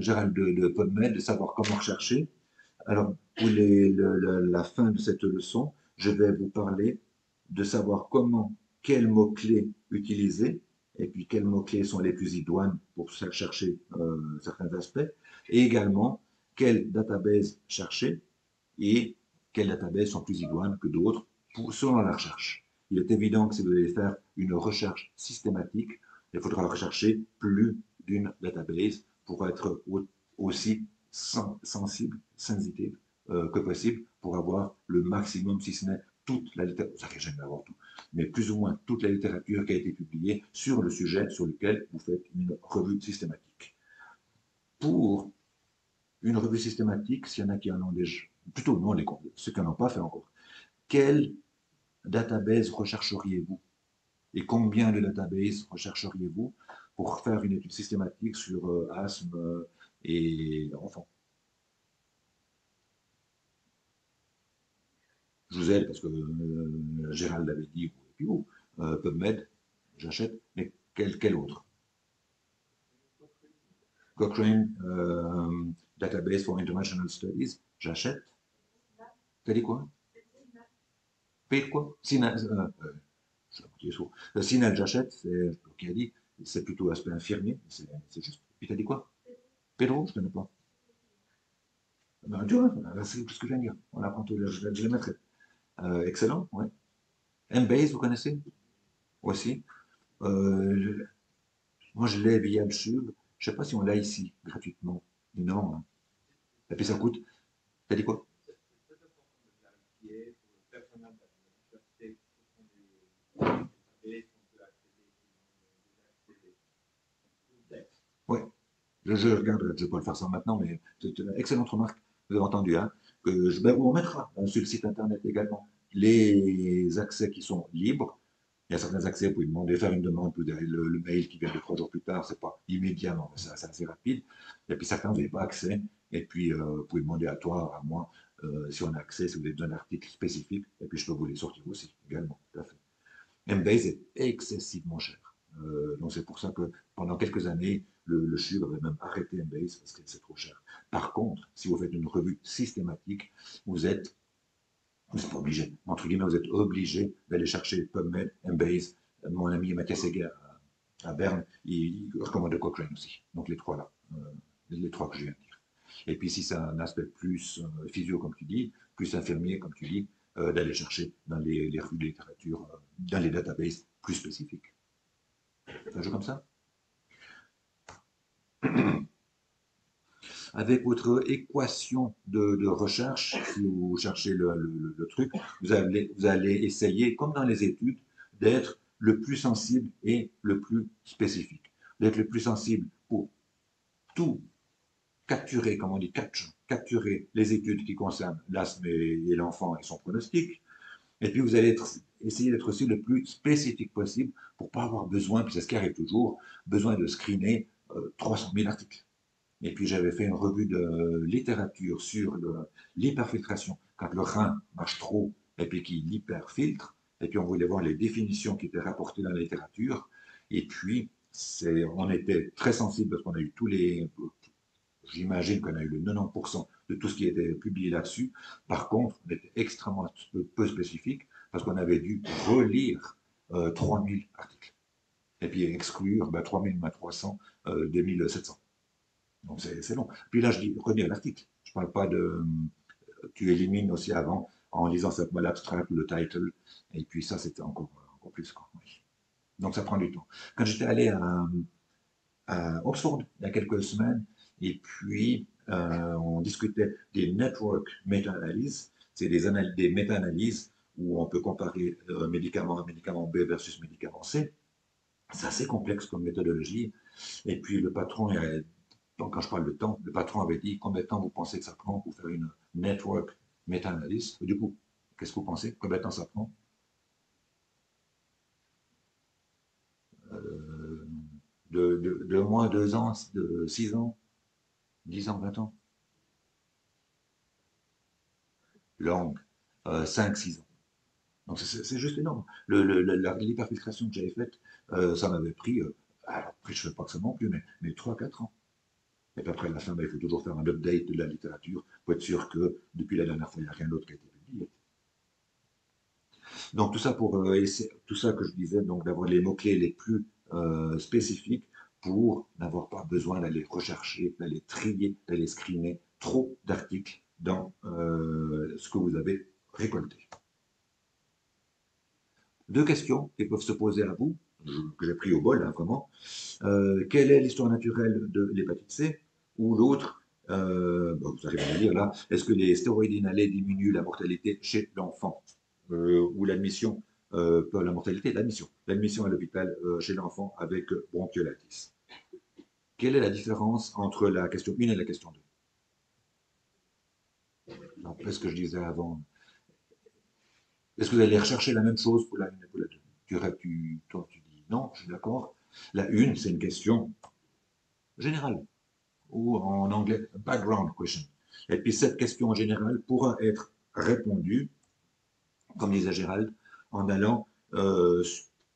Gérald, de PubMed, de savoir comment rechercher. Alors, pour la fin de cette leçon, je vais vous parler de savoir quels mots-clés utiliser, et puis quels mots-clés sont les plus idoines pour chercher certains aspects, et également quelles databases chercher et quelles databases sont plus idoines que d'autres selon la recherche. Il est évident que si vous allez faire une recherche systématique, il faudra rechercher plus d'une database pour être aussi sensitive que possible pour avoir le maximum, si ce n'est toute la littérature, vous n'arrivez jamais à avoir tout, mais plus ou moins toute la littérature qui a été publiée sur le sujet sur lequel vous faites une revue systématique. Pour une revue systématique, s'il y en a qui en ont déjà, plutôt non, ceux qui n'en ont pas fait encore, quelle database rechercheriez-vous et combien de databases rechercheriez-vous pour faire une étude systématique sur asthme et enfants? Je vous aide parce que Gérald l'avait dit, et puis vous, PubMed, j'achète, mais quel autre? Cochrane Database for International Studies, j'achète. T'as dit quoi? Paye quoi? Sinal, j'achète, c'est ce qu'il a dit, c'est plutôt aspect infirmier, c'est juste. Puis t'as dit quoi? Pedro, je ne connais pas. Ben, tu vois, c'est ce que je viens de dire. On apprend tout, je les mettrai. Excellent, ouais. Embase, vous connaissez aussi. Euh, Moi, je l'ai via le Sub. Je ne sais pas si on l'a ici, gratuitement. Non, hein. Et puis ça coûte. T'as dit quoi? Ouais, je regarderai, je vais pas le faire ça maintenant, mais c'est une excellente remarque. Vous avez entendu, hein, ben, on mettra sur le site internet également les accès qui sont libres. Il y a certains accès, vous pouvez demander, faire une demande, vous avez le mail qui vient de 3 jours plus tard, c'est pas immédiatement, mais c'est assez rapide. Et puis certains, vous n'avez pas accès. Et puis, vous pouvez demander à toi, à moi, si on a accès, si vous avez besoin d'articles spécifiques. Et puis, je peux vous les sortir aussi, également, tout à fait. Embase est excessivement cher. Donc c'est pour ça que pendant quelques années, le CHUV avait même arrêté Embase parce que c'est trop cher. Par contre, si vous faites une revue systématique, vous êtes pas obligé, entre guillemets, vous êtes obligé d'aller chercher PubMed, Embase. Mon ami Mathias Seger à Berne, il recommande Cochrane aussi. Donc les trois là, les trois que je viens de dire. Et puis si c'est un aspect plus physio, comme tu dis, plus infirmier, comme tu dis, d'aller chercher dans les revues de littérature, dans les databases plus spécifiques. Un jeu comme ça. Avec votre équation de recherche, si vous cherchez le truc, vous allez essayer, comme dans les études, d'être le plus sensible et le plus spécifique. D'être le plus sensible pour tout capturer, comme on dit, capturer les études qui concernent l'asthme et l'enfant et son pronostic. Et puis vous allez essayer d'être aussi le plus spécifique possible pour ne pas avoir besoin, puis c'est ce qui arrive toujours, besoin de screener 300 000 articles. Et puis j'avais fait une revue de littérature sur l'hyperfiltration, quand le rein marche trop et puis qu'il hyperfiltre, et puis on voulait voir les définitions qui étaient rapportées dans la littérature, et puis on était très sensible parce qu'on a eu tous les, j'imagine qu'on a eu le 90% de tout ce qui était publié là-dessus. Par contre, on était extrêmement peu spécifique parce qu'on avait dû relire 3000 articles. Et puis exclure 3000 moins 300, 2700. Donc c'est long. Puis là, je dis relire l'article. Je ne parle pas de. Tu élimines aussi avant en lisant simplement l'abstract ou le title. Et puis ça, c'était encore plus. Quoi. Donc ça prend du temps. Quand j'étais allé à Oxford il y a quelques semaines, et puis on discutait des network meta-analyses. C'est des méta-analyses où on peut comparer médicament A, médicament B versus médicament C. C'est assez complexe comme méthodologie. Et puis le patron, donc quand je parle de temps, le patron avait dit combien de temps vous pensez que ça prend pour faire une network meta-analyse. Du coup, qu'est-ce que vous pensez? Combien de temps ça prend? euh, de moins 2 ans, de 6 ans, 10 ans, 20 ans? Langue, 5, 6 ans. Donc c'est juste énorme. L'hyperfiltration que j'avais faite, ça m'avait pris, après je ne fais pas que ça non plus, mais 3, 4 ans. Et puis après, à la fin, il faut toujours faire un update de la littérature pour être sûr que depuis la dernière fois, il n'y a rien d'autre qui a été publié. Donc tout ça pour tout ça que je disais, donc d'avoir les mots-clés les plus spécifiques pour n'avoir pas besoin d'aller rechercher, d'aller trier, d'aller screener trop d'articles dans ce que vous avez récolté. 2 questions qui peuvent se poser à vous, que j'ai pris au bol, hein, vraiment. Quelle est l'histoire naturelle de l'hépatite C? Ou l'autre, vous arrivez à lire là, est-ce que les stéroïdes inhalés diminuent la mortalité chez l'enfant? Ou l'admission, pas la mortalité, l'admission à l'hôpital chez l'enfant avec bronchiolitis. Quelle est la différence entre la question 1 et la question 2? Après ce que je disais avant, est-ce que vous allez rechercher la même chose pour la 1 et pour la 2? Toi, tu dis non, je suis d'accord. La 1, c'est une question générale, ou en anglais, background question. Et puis cette question générale pourra être répondue, comme disait Gérald, en allant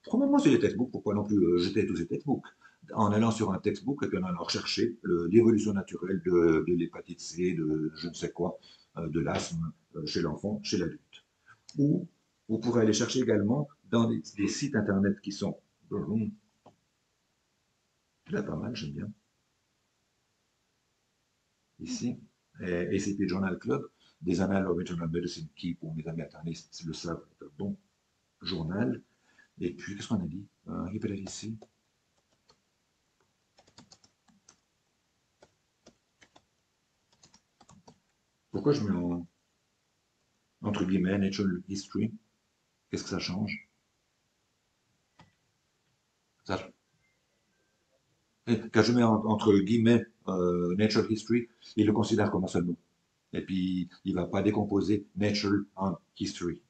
probablement sur les textbooks, pourquoi non plus jeter tous ces textbooks, en allant sur un textbook et en allant rechercher l'évolution naturelle de l'hépatite C, de je ne sais quoi, de l'asthme chez l'enfant, chez l'adulte. Ou vous pourrez aller chercher également dans des sites internet qui sont là pas mal, j'aime bien. ici, et ACP Journal Club, des Annals of Internal Medicine, qui, pour mes amis internistes, le savent, est un bon journal. Et puis, qu'est-ce qu'on a dit? Hépatite C. Pourquoi je mets entre guillemets Natural History? Qu'est-ce que ça change? Ça, quand je mets entre guillemets Natural History, il le considère comme un seul mot. Et puis, il ne va pas décomposer Natural en History.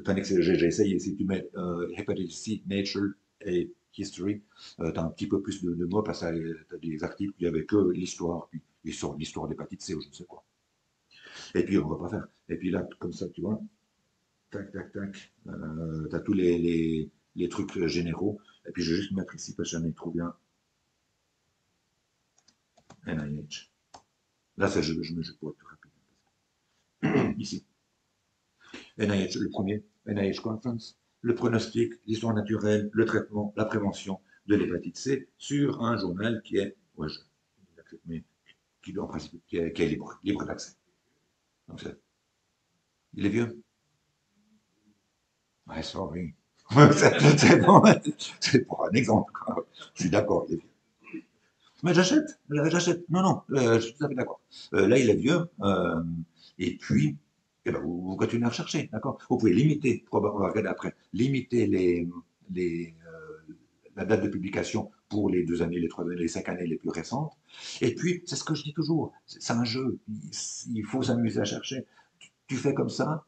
Tandis que j'ai essayé, si tu mets Hepatitis C, Natural et History, tu as un petit peu plus de mots parce que tu as des articles où il n'y avait que l'histoire, puis l'histoire d'hépatite C ou je ne sais quoi. Et puis, on ne va pas faire. Et puis là, comme ça, tu vois, tac, tac, tac, tu as tous les trucs généraux. Et puis, je vais juste mettre ici parce que j'en ai trop bien NIH. Là, je me pour être plus rapide. Ici. NIH, le premier, NIH Conference, le pronostic, l'histoire naturelle, le traitement, la prévention de l'hépatite C sur un journal qui est, ouais, mais qui doit en principe, qui est libre d'accès. Donc, il est vieux. Ouais, sorry. C'est bon, c'est pour un exemple. Je suis d'accord, il est vieux. Mais j'achète. Non, non, je suis tout à fait d'accord. Là, il est vieux, et puis, eh ben, vous continuez à rechercher, d'accord? Vous pouvez limiter, on va regarder après, limiter la date de publication pour les 2 années, les 3 années, les 5 années les plus récentes. Et puis, c'est ce que je dis toujours, c'est un jeu, il faut s'amuser à chercher. Tu fais comme ça,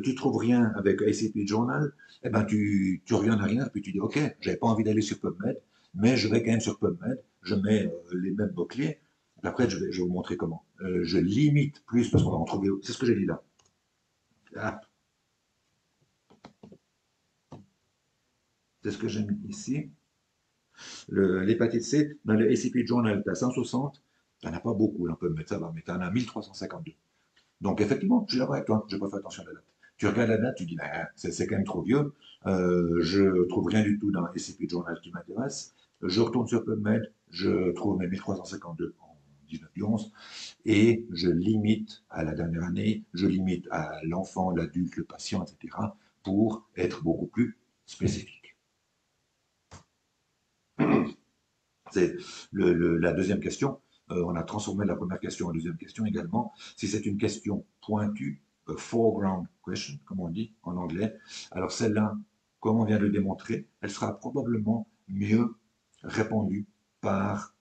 tu trouves rien avec ACP Journal, eh ben tu reviens en arrière, puis tu dis, ok, j'avais pas envie d'aller sur PubMed, mais je vais quand même sur PubMed, je mets les mêmes mots-clés, après je vais vous montrer comment. Je limite plus, parce qu'on va en trouver, c'est ce que j'ai dit là. Ah, c'est ce que j'ai mis ici. L'hépatite C, dans le ACP Journal, tu as 160, tu n'en as pas beaucoup, là, PubMed, ça va, mais tu en as 1352. Donc, effectivement, je suis d'accord avec toi, je n'ai pas fait attention à la date. Tu regardes la date, tu dis, bah, c'est quand même trop vieux, je trouve rien du tout dans SCP Journal qui m'intéresse, je retourne sur PubMed, je trouve mes 1352 en 1911, et je limite à la dernière année, je limite à l'enfant, l'adulte, le patient, etc., pour être beaucoup plus spécifique. C'est la deuxième question. On a transformé la première question en deuxième question également. Si c'est une question pointue, foreground question, comme on dit en anglais, alors celle-là, comme on vient de le démontrer, elle sera probablement mieux répondue par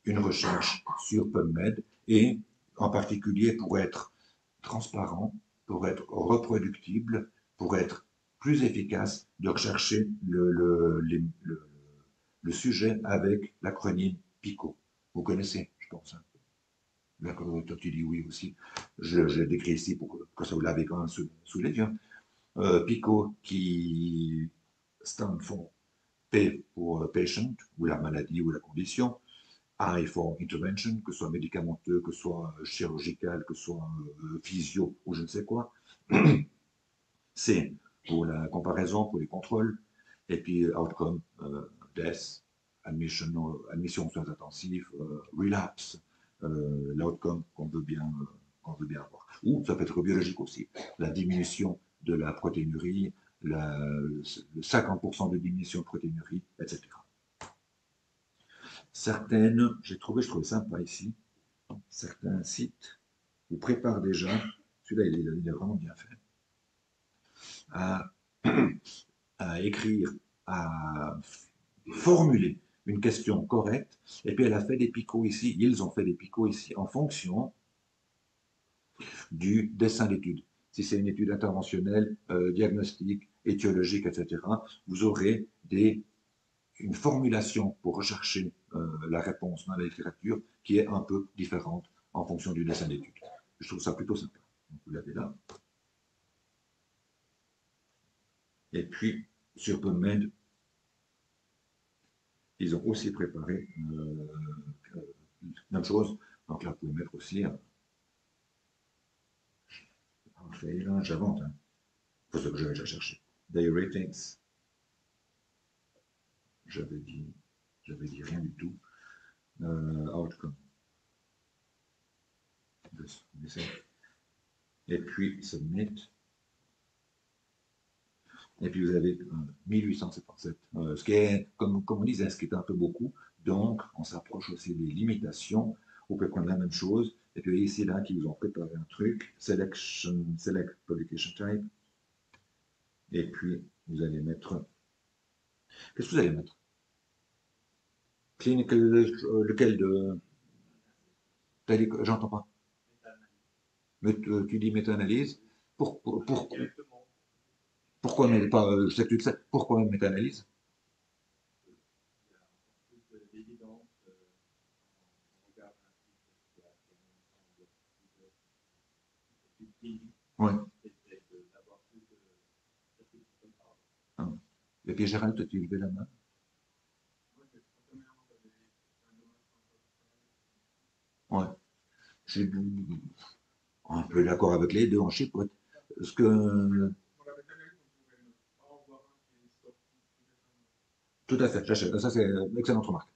une recherche sur PubMed et en particulier pour être transparent, pour être reproductible, pour être plus efficace, de rechercher le sujet avec l'acronyme PICO. Vous connaissez, je pense. Hein. D'accord, toi tu dis oui aussi. Je décris ici pour que ça vous l'avez quand même sous les yeux. PICO qui stand for P pour patient, ou la maladie ou la condition. I for intervention, que ce soit médicamenteux, que ce soit chirurgical, que ce soit physio ou je ne sais quoi. C pour la comparaison, pour les contrôles. Et puis outcome, death, admission aux soins intensifs, relapse, l'outcome qu'on veut bien avoir. Ou ça peut être biologique aussi, la diminution de la protéinurie, le 50% de diminution de protéinurie, etc. Certaines, je trouvais sympa ici, certains sites vous préparent déjà, celui-là il est vraiment bien fait, à, à écrire, à formuler une question correcte, et puis elle a fait des picots ici, ils ont fait des picots ici en fonction du dessin d'étude. Si c'est une étude interventionnelle, diagnostique, étiologique, etc., vous aurez une formulation pour rechercher la réponse dans la littérature qui est un peu différente en fonction du dessin d'étude. Je trouve ça plutôt sympa. Donc, vous l'avez là. Et puis, sur PubMed, ils ont aussi préparé même chose. Donc là, vous pouvez mettre aussi j'invente. Hein. Pour ce que j'avais déjà cherché. Day ratings. J'avais dit rien du tout. Outcome. Et puis submit. Et puis vous avez 1877, ce qui est, comme on disait, ce qui est un peu beaucoup. Donc, on s'approche aussi des limitations. On peut prendre la même chose. Et puis ici, là, qui vous ont préparé un truc. Select Publication Type. Et puis, vous allez mettre... Qu'est-ce que vous allez mettre? Clinical, lequel de... J'entends pas. Mais tu dis méta-analyse. Directement. Pourquoi, mais pas, je sais que tu le sais, pourquoi méta-analyse? Il y a encore plus d'évidence. On regarde un site qui a plusieurs études cliniques. Ouais. Essaie d'avoir plus de statistiques comme ça. Ah. Et puis Gérald, tu levé la main. Ouais. Je suis un peu d'accord avec les deux, on chipote. Parce que, tout à fait, ça c'est une excellente remarque.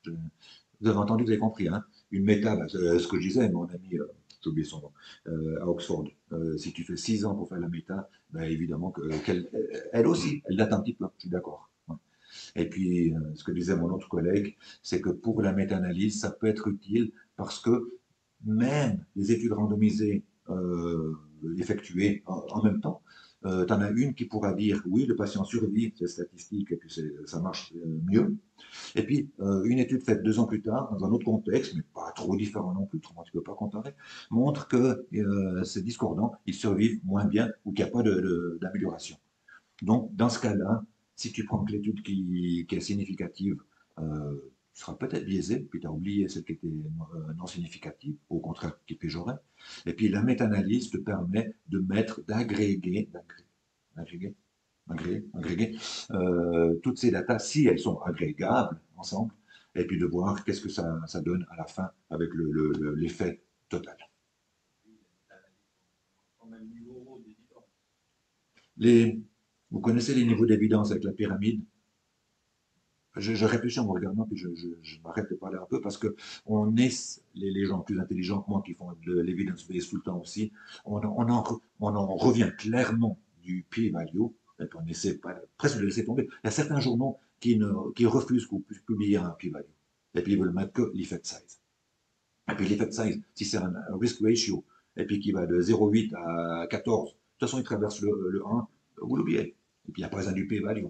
Vous avez entendu, vous avez compris, hein. Une méta, bah, ce que je disais, mon ami, j'ai oublié son nom, à Oxford, si tu fais 6 ans pour faire la méta, bah, évidemment elle aussi, elle date un petit peu, je suis d'accord. Ouais. Et puis, ce que disait mon autre collègue, c'est que pour la méta-analyse, ça peut être utile parce que même les études randomisées effectuées en même temps, tu en as une qui pourra dire oui, le patient survit, c'est statistique, et puis ça marche mieux. Et puis, une étude faite 2 ans plus tard, dans un autre contexte, mais pas trop différent non plus, autrement tu ne peux pas comparer, montre que ces discordants, ils survivent moins bien ou qu'il n'y a pas d'amélioration. Donc, dans ce cas-là, si tu prends que l'étude qui est significative, tu seras peut-être biaisé, puis tu as oublié celle qui était non significative, au contraire, qui péjorait. Et puis, la méta-analyse te permet de mettre, d'agréger toutes ces datas, si elles sont agrégables ensemble, et puis de voir qu'est-ce que ça donne à la fin avec l'effet total. Les, vous connaissez les niveaux d'évidence avec la pyramide? Je réfléchis en me regardant, puis je m'arrête de parler un peu parce que on est, les gens plus intelligents que moi qui font de l'evidence-based tout le temps aussi, on en revient clairement du p-value, et puis on essaie pas, presque de le laisser tomber. Il y a certains journaux qui refusent qu'on puisse publier un p-value, et puis ils veulent mettre que l'effect size. Et puis l'effect size, si c'est un risk ratio, et puis qui va de 0,8 à 14, de toute façon il traverse le 1, vous l'oubliez. Et puis il n'y a pas besoin du p-value.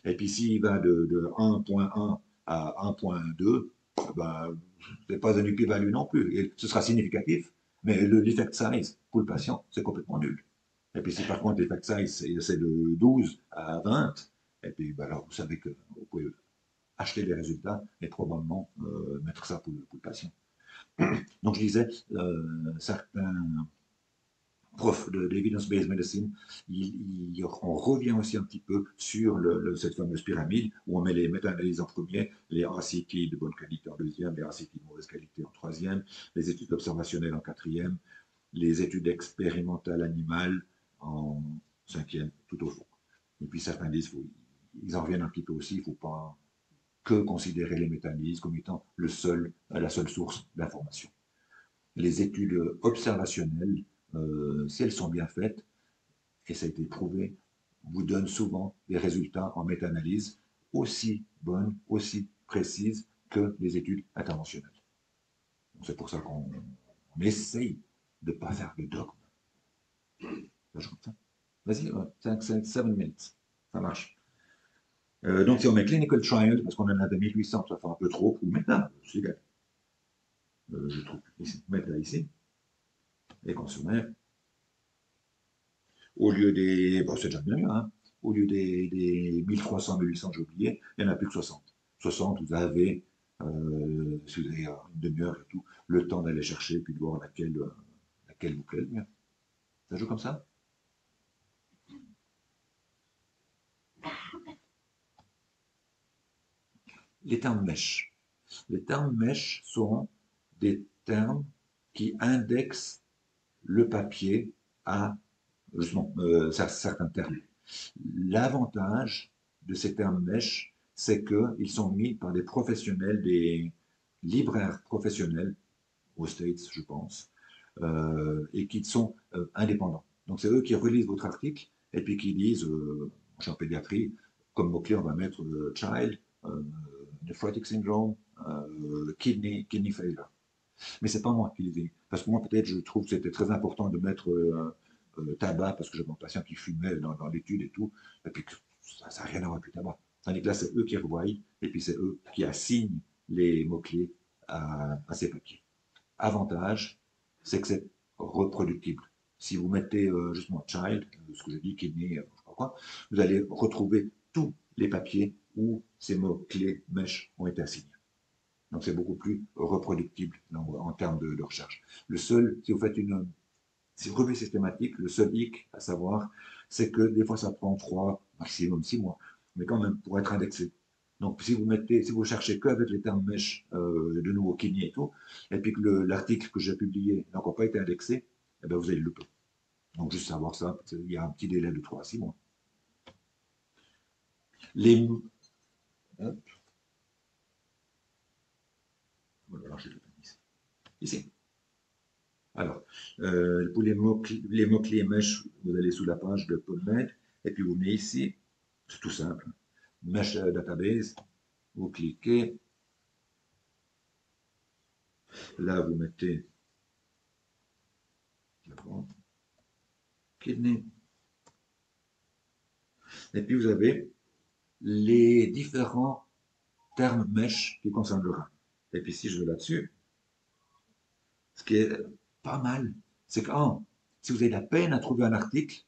Et puis s'il va de 1,1 à 1,2, ben, ce n'est pas un p-value non plus. Et ce sera significatif, mais l'effect size pour le patient, c'est complètement nul. Et puis si par contre l'effect size, c'est de 12 à 20, et puis ben, alors vous savez que vous pouvez acheter les résultats et probablement mettre ça pour le patient. Donc je disais, certains profs d'evidence-based medicine, on revient aussi un petit peu sur cette fameuse pyramide où on met les méta-analyses en premier, les RCT de bonne qualité en deuxième, les RCT de mauvaise qualité en troisième, les études observationnelles en quatrième, les études expérimentales animales en cinquième, tout au fond. Et puis certains disent, ils en reviennent un petit peu aussi, il ne faut pas que considérer les méta-analyses comme étant la seule source d'information. Les études observationnelles, si elles sont bien faites, et ça a été prouvé, vous donnent souvent des résultats en méta-analyse aussi bonnes, aussi précises que les études interventionnelles. C'est pour ça qu'on essaye de ne pas faire de dogme. Vas-y, 7 minutes, ça marche. Donc si on met clinical trial, parce qu'on en a de 1800, ça fait un peu trop, ou méta, c'est égal. Je trouve ici, méta ici, et qu'on se met au lieu des, bon, c'est déjà bien mieux, hein, au lieu des 1300, 1800, j'ai oublié, il n'y en a plus que 60. 60, vous avez, si vous avez une demi-heure et tout, le temps d'aller chercher et puis de voir laquelle vous plaît le mieux. Ça joue comme ça? Les termes mèches. Les termes mèches sont des termes qui indexent le papier à justement certains termes. L'avantage de ces termes mèches, c'est qu'ils sont mis par des professionnels, des libraires professionnels, aux States, je pense, et qui sont indépendants. Donc c'est eux qui relisent votre article et puis qui disent, je suis en pédiatrie, comme mot-clé on va mettre child, nephrotic syndrome, kidney failure. Mais c'est pas moi qui les ai. Parce que moi, peut-être, je trouve que c'était très important de mettre tabac, parce que j'avais un patient qui fumait dans l'étude et tout, et puis que ça n'a rien à voir avec le tabac. Tandis que là, c'est eux qui revoient, et puis c'est eux qui assignent les mots-clés à ces papiers. Avantage, c'est que c'est reproductible. Si vous mettez justement child, ce que je dis, kidney, je sais pas quoi, vous allez retrouver tous les papiers où ces mots-clés mèches ont été assignés. Donc c'est beaucoup plus reproductible en termes de recherche. Le seul, si vous faites une revue systématique, le seul hic à savoir, c'est que des fois ça prend 3, maximum 6 mois, mais quand même pour être indexé. Donc si vous mettez, si vous cherchez que avec les termes mèches, de nouveau kidney et tout, et puis que l'article que j'ai publié n'a encore pas été indexé, eh bien vous allez le louper. Donc juste savoir ça, il y a un petit délai de 3 à 6 mois. Les, hop, voilà, je l'ai ici. Ici. Alors, pour les mots-clés mèche, vous allez sous la page de PubMed, et puis vous venez ici, c'est tout simple, Mesh Database, vous cliquez, là vous mettez kidney, et puis vous avez les différents termes mèche qui concernent le rein. Et puis si je vais là-dessus, ce qui est pas mal, c'est que si vous avez de la peine à trouver un article,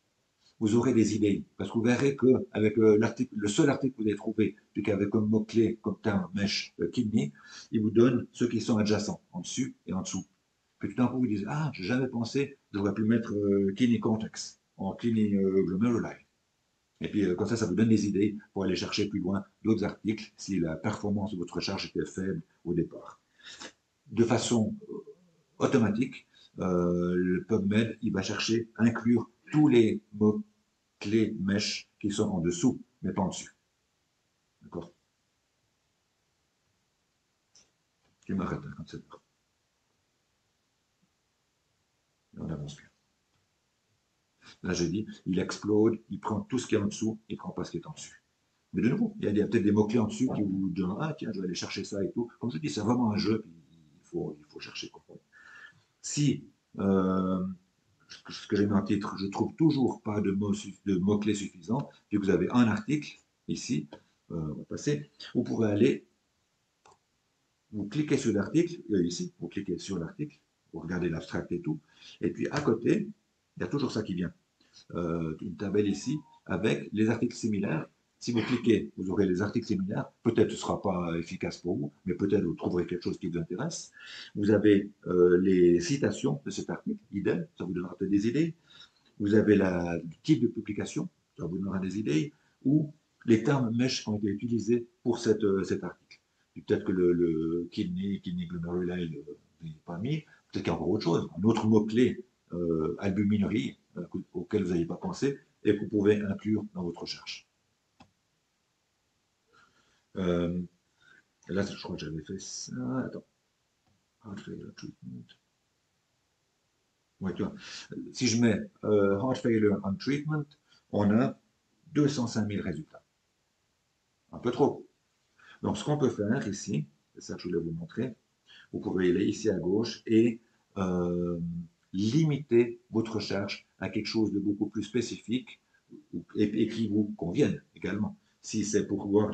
vous aurez des idées. Parce que vous verrez qu'avec l'article, le seul article que vous avez trouvé, puis qu'avec comme mot-clé, comme terme mesh kidney, il vous donne ceux qui sont adjacents, en dessus et en dessous. Puis tout d'un coup, vous dites, ah, j'ai jamais pensé, j'aurais pu mettre kidney context en kidney glomeruli. Et puis comme ça vous donne des idées pour aller chercher plus loin d'autres articles si la performance de votre recherche était faible au départ. De façon automatique, le PubMed, il va chercher, inclure tous les mots clés mèches qui sont en dessous, mais pas en dessus. D'accord. Je m'arrête comme ça. On avance bien. Là, j'ai dit, il explode, il prend tout ce qui est en dessous, il ne prend pas ce qui est en dessus. Mais de nouveau, il y a peut-être des mots-clés en dessous qui vous disent, ah tiens, je vais aller chercher ça et tout. Comme je dis, c'est vraiment un jeu, il faut chercher. Si, ce que j'ai mis en titre, je ne trouve toujours pas de mots-clés suffisants, puis que vous avez un article, ici, on va passer, vous pourrez aller, vous cliquez sur l'article, ici, vous cliquez sur l'article, vous regardez l'abstract et tout, et puis à côté, il y a toujours ça qui vient. Une tabelle ici avec les articles similaires. Si vous cliquez, vous aurez les articles similaires. Peut-être ce ne sera pas efficace pour vous, mais peut-être vous trouverez quelque chose qui vous intéresse. Vous avez les citations de cet article, idem, ça vous donnera peut-être des idées. Vous avez le type de publication, ça vous donnera des idées, ou les termes mèches qui ont été utilisés pour cet article. Peut-être que le kidney glomeruli n'est pas mis, peut-être qu'il y a encore autre chose, un autre mot-clé, albuminurie, auquel vous n'avez pas pensé, et que vous pouvez inclure dans votre recherche. Là, je crois que j'avais fait ça. Attends. Ouais, tu vois. Si je mets Heart Failure on Treatment, on a 205 000 résultats. Un peu trop. Donc, ce qu'on peut faire ici, c'est ça que je voulais vous montrer, vous pouvez aller ici à gauche et euh, limiter votre recherche à quelque chose de beaucoup plus spécifique et qui vous convienne également. Si c'est pour voir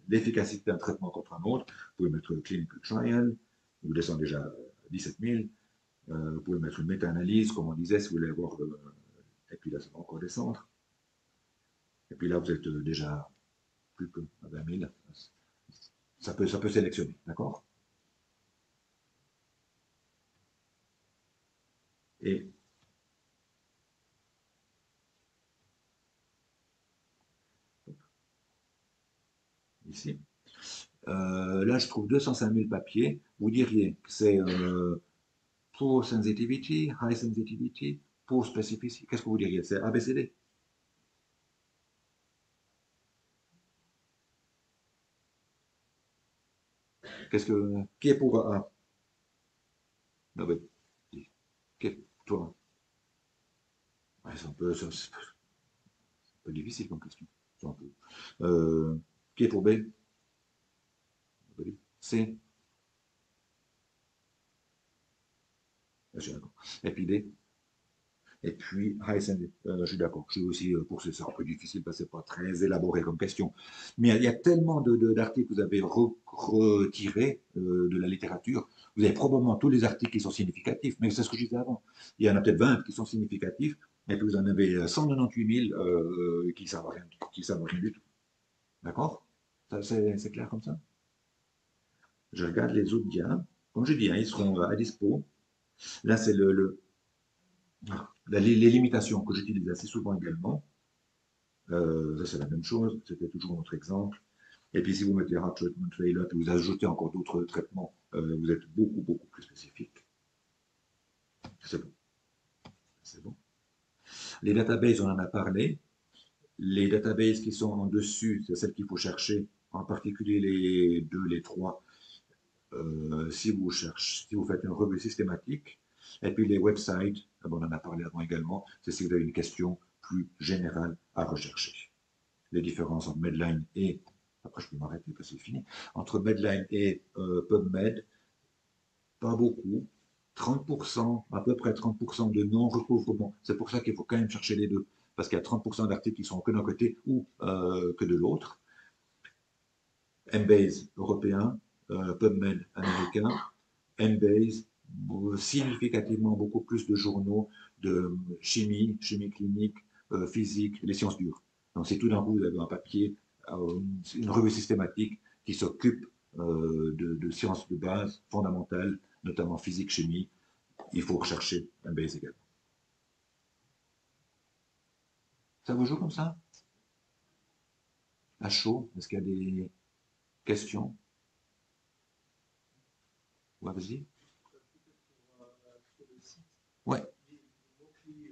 l'efficacité d'un traitement contre un autre, vous pouvez mettre clinical trial, vous descendez déjà à 17 000. Vous pouvez mettre une méta-analyse, comme on disait, si vous voulez voir, et puis là, ça va encore descendre. Et puis là, vous êtes déjà plus que à 20 000. Ça peut sélectionner, d'accord. Et ici, là, je trouve 205 000 papiers. Vous diriez que c'est poor sensitivity, high sensitivity, poor specificity. Qu'est-ce que vous diriez? C'est ABCD. Qui est pour A? Ah ben, Toi, ouais, c'est un peu difficile comme question. C'est un peu. Qui est pour B? C? Ah, je suis d'accord. Et puis D? Et puis, HSND, je suis d'accord. Je suis aussi pour ce, c'est un peu difficile parce que c'est pas très élaboré comme question. Mais il y a tellement d'articles que vous avez retirés de la littérature. Vous avez probablement tous les articles qui sont significatifs, mais c'est ce que je disais avant. Il y en a peut-être 20 qui sont significatifs, et puis vous en avez 198 000 qui ne servent à rien, qui servent à rien du tout. D'accord? C'est clair comme ça? Je regarde les autres dias. Comme je dis, hein, ils seront à dispo. Là, c'est les limitations que j'utilise assez souvent également. Ça, c'est la même chose. C'était toujours notre exemple. Et puis, si vous mettez Hard Treatment Failure et vous ajoutez encore d'autres traitements, vous êtes beaucoup, beaucoup plus spécifique. C'est bon. C'est bon. Les databases, on en a parlé. Les databases qui sont en dessus, c'est celles qu'il faut chercher, en particulier les deux, les trois, si vous cherchez, si vous faites une revue systématique. Et puis les websites, on en a parlé avant également, c'est si vous avez une question plus générale à rechercher. Les différences entre Medline et, après je peux m'arrêter parce que c'est fini, entre Medline et PubMed, pas beaucoup, 30%, à peu près 30% de non-recouvrement. C'est pour ça qu'il faut quand même chercher les deux, parce qu'il y a 30% d'articles qui sont que d'un côté ou que de l'autre. Embase européen, PubMed américain, Embase significativement beaucoup plus de journaux de chimie, chimie clinique, physique, les sciences dures. Donc si tout d'un coup vous avez un papier, une revue systématique qui s'occupe de sciences de base fondamentales, notamment physique, chimie, il faut rechercher Embase également. Ça vous joue comme ça? À chaud, est-ce qu'il y a des questions? Ouais, vas-y. Sur le site, Ouais, les mots-clés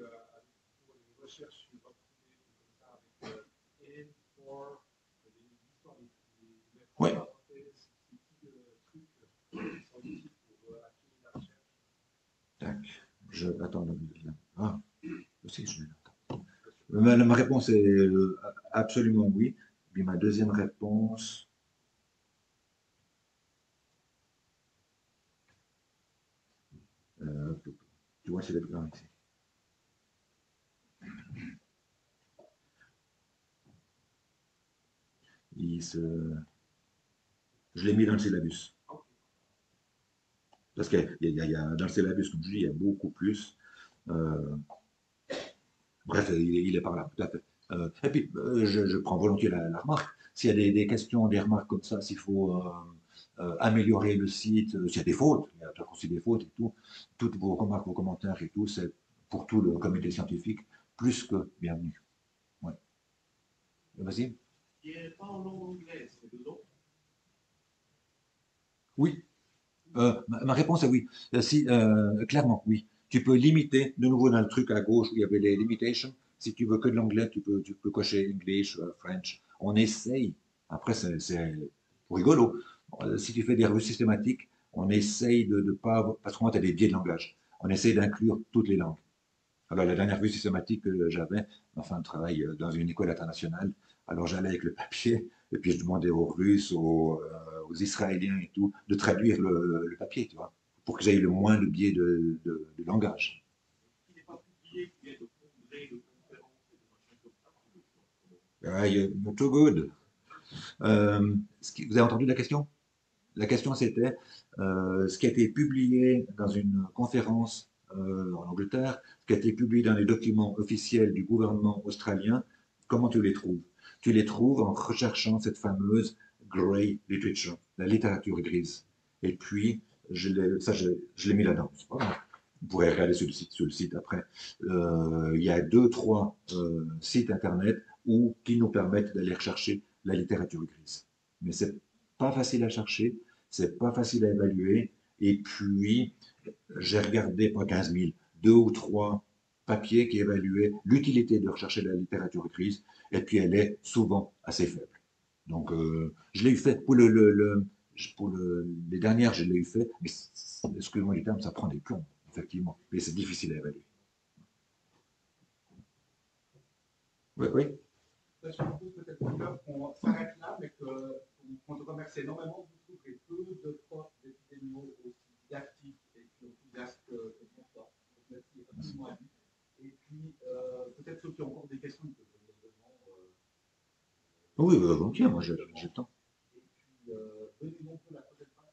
pour les recherches sur retrouver comme ça avec N, for, l'histoire des lettres ouais. parenthèses, ces petits trucs qui sont utiles pour appuyer la recherche. Tac. Attends, ah, aussi, je vais ma réponse est absolument oui. Puis ma deuxième réponse, tu vois, c'est les blancs ici. Je l'ai mis dans le syllabus. Parce qu'il dans le syllabus, comme je dis, il y a beaucoup plus. Euh, bref, il est par là, tout à fait. Et puis, je prends volontiers la remarque. S'il y a des questions, des remarques comme ça, s'il faut améliorer le site, s'il y a des fautes, il y a aussi des fautes et tout, toutes vos remarques, vos commentaires et tout, c'est pour tout le comité scientifique plus que bienvenu. Ouais. Vas-y. Qui n'est pas en langue anglaise, c'est dedans. Oui. Ma réponse est oui. Si, clairement, oui. Tu peux limiter, de nouveau dans le truc à gauche où il y avait les limitations. Si tu veux que de l'anglais, tu peux cocher English, French. On essaye. Après, c'est pour rigolo. Si tu fais des revues systématiques, on essaye de pas. Parce que moi, tu as des biais de langage. On essaye d'inclure toutes les langues. Alors, la dernière revue systématique que j'avais, enfin, je travaille dans une école internationale. Alors, j'allais avec le papier et puis je demandais aux Russes, aux Israéliens et tout, de traduire le papier, tu vois, pour que j'aille le moins de biais de langage. Il n'est pas publié, qu'il y ait de congrès, de conférences et de machins comme ça. Ah, you're too good. Vous avez entendu la question? La question c'était ce qui a été publié dans une conférence en Angleterre, ce qui a été publié dans les documents officiels du gouvernement australien, comment tu les trouves? Tu les trouves en recherchant cette fameuse grey literature, la littérature grise. Et puis, je l'ai mis là-dedans. Vous pourrez regarder sur le site après. Il y a deux, trois sites internet qui nous permettent d'aller rechercher la littérature grise. Mais c'est pas facile à chercher, c'est pas facile à évaluer. Et puis, j'ai regardé, pas 15 000, deux ou trois papiers qui évaluaient l'utilité de rechercher la littérature grise, et puis elle est souvent assez faible. Donc, je l'ai eu fait. Les dernières, je l'ai eu fait, mais excuse-moi du terme, ça prend des plombs. effectivement. Mais c'est difficile à évaluer. Oui, oui. Ça se propose peut-être Peter, qu'on s'arrête là, mais qu'on te remercie énormément. Vous trouverez peu de profs d'épidémio aussi actifs et puis enthousiastes que François. Donc merci infiniment à lui. Et puis, peut-être ceux qui ont encore des questions, ils peuvent venir devant. Oui, volontiers, moi j'ai le temps. Et puis, venez nombreux la prochaine fois.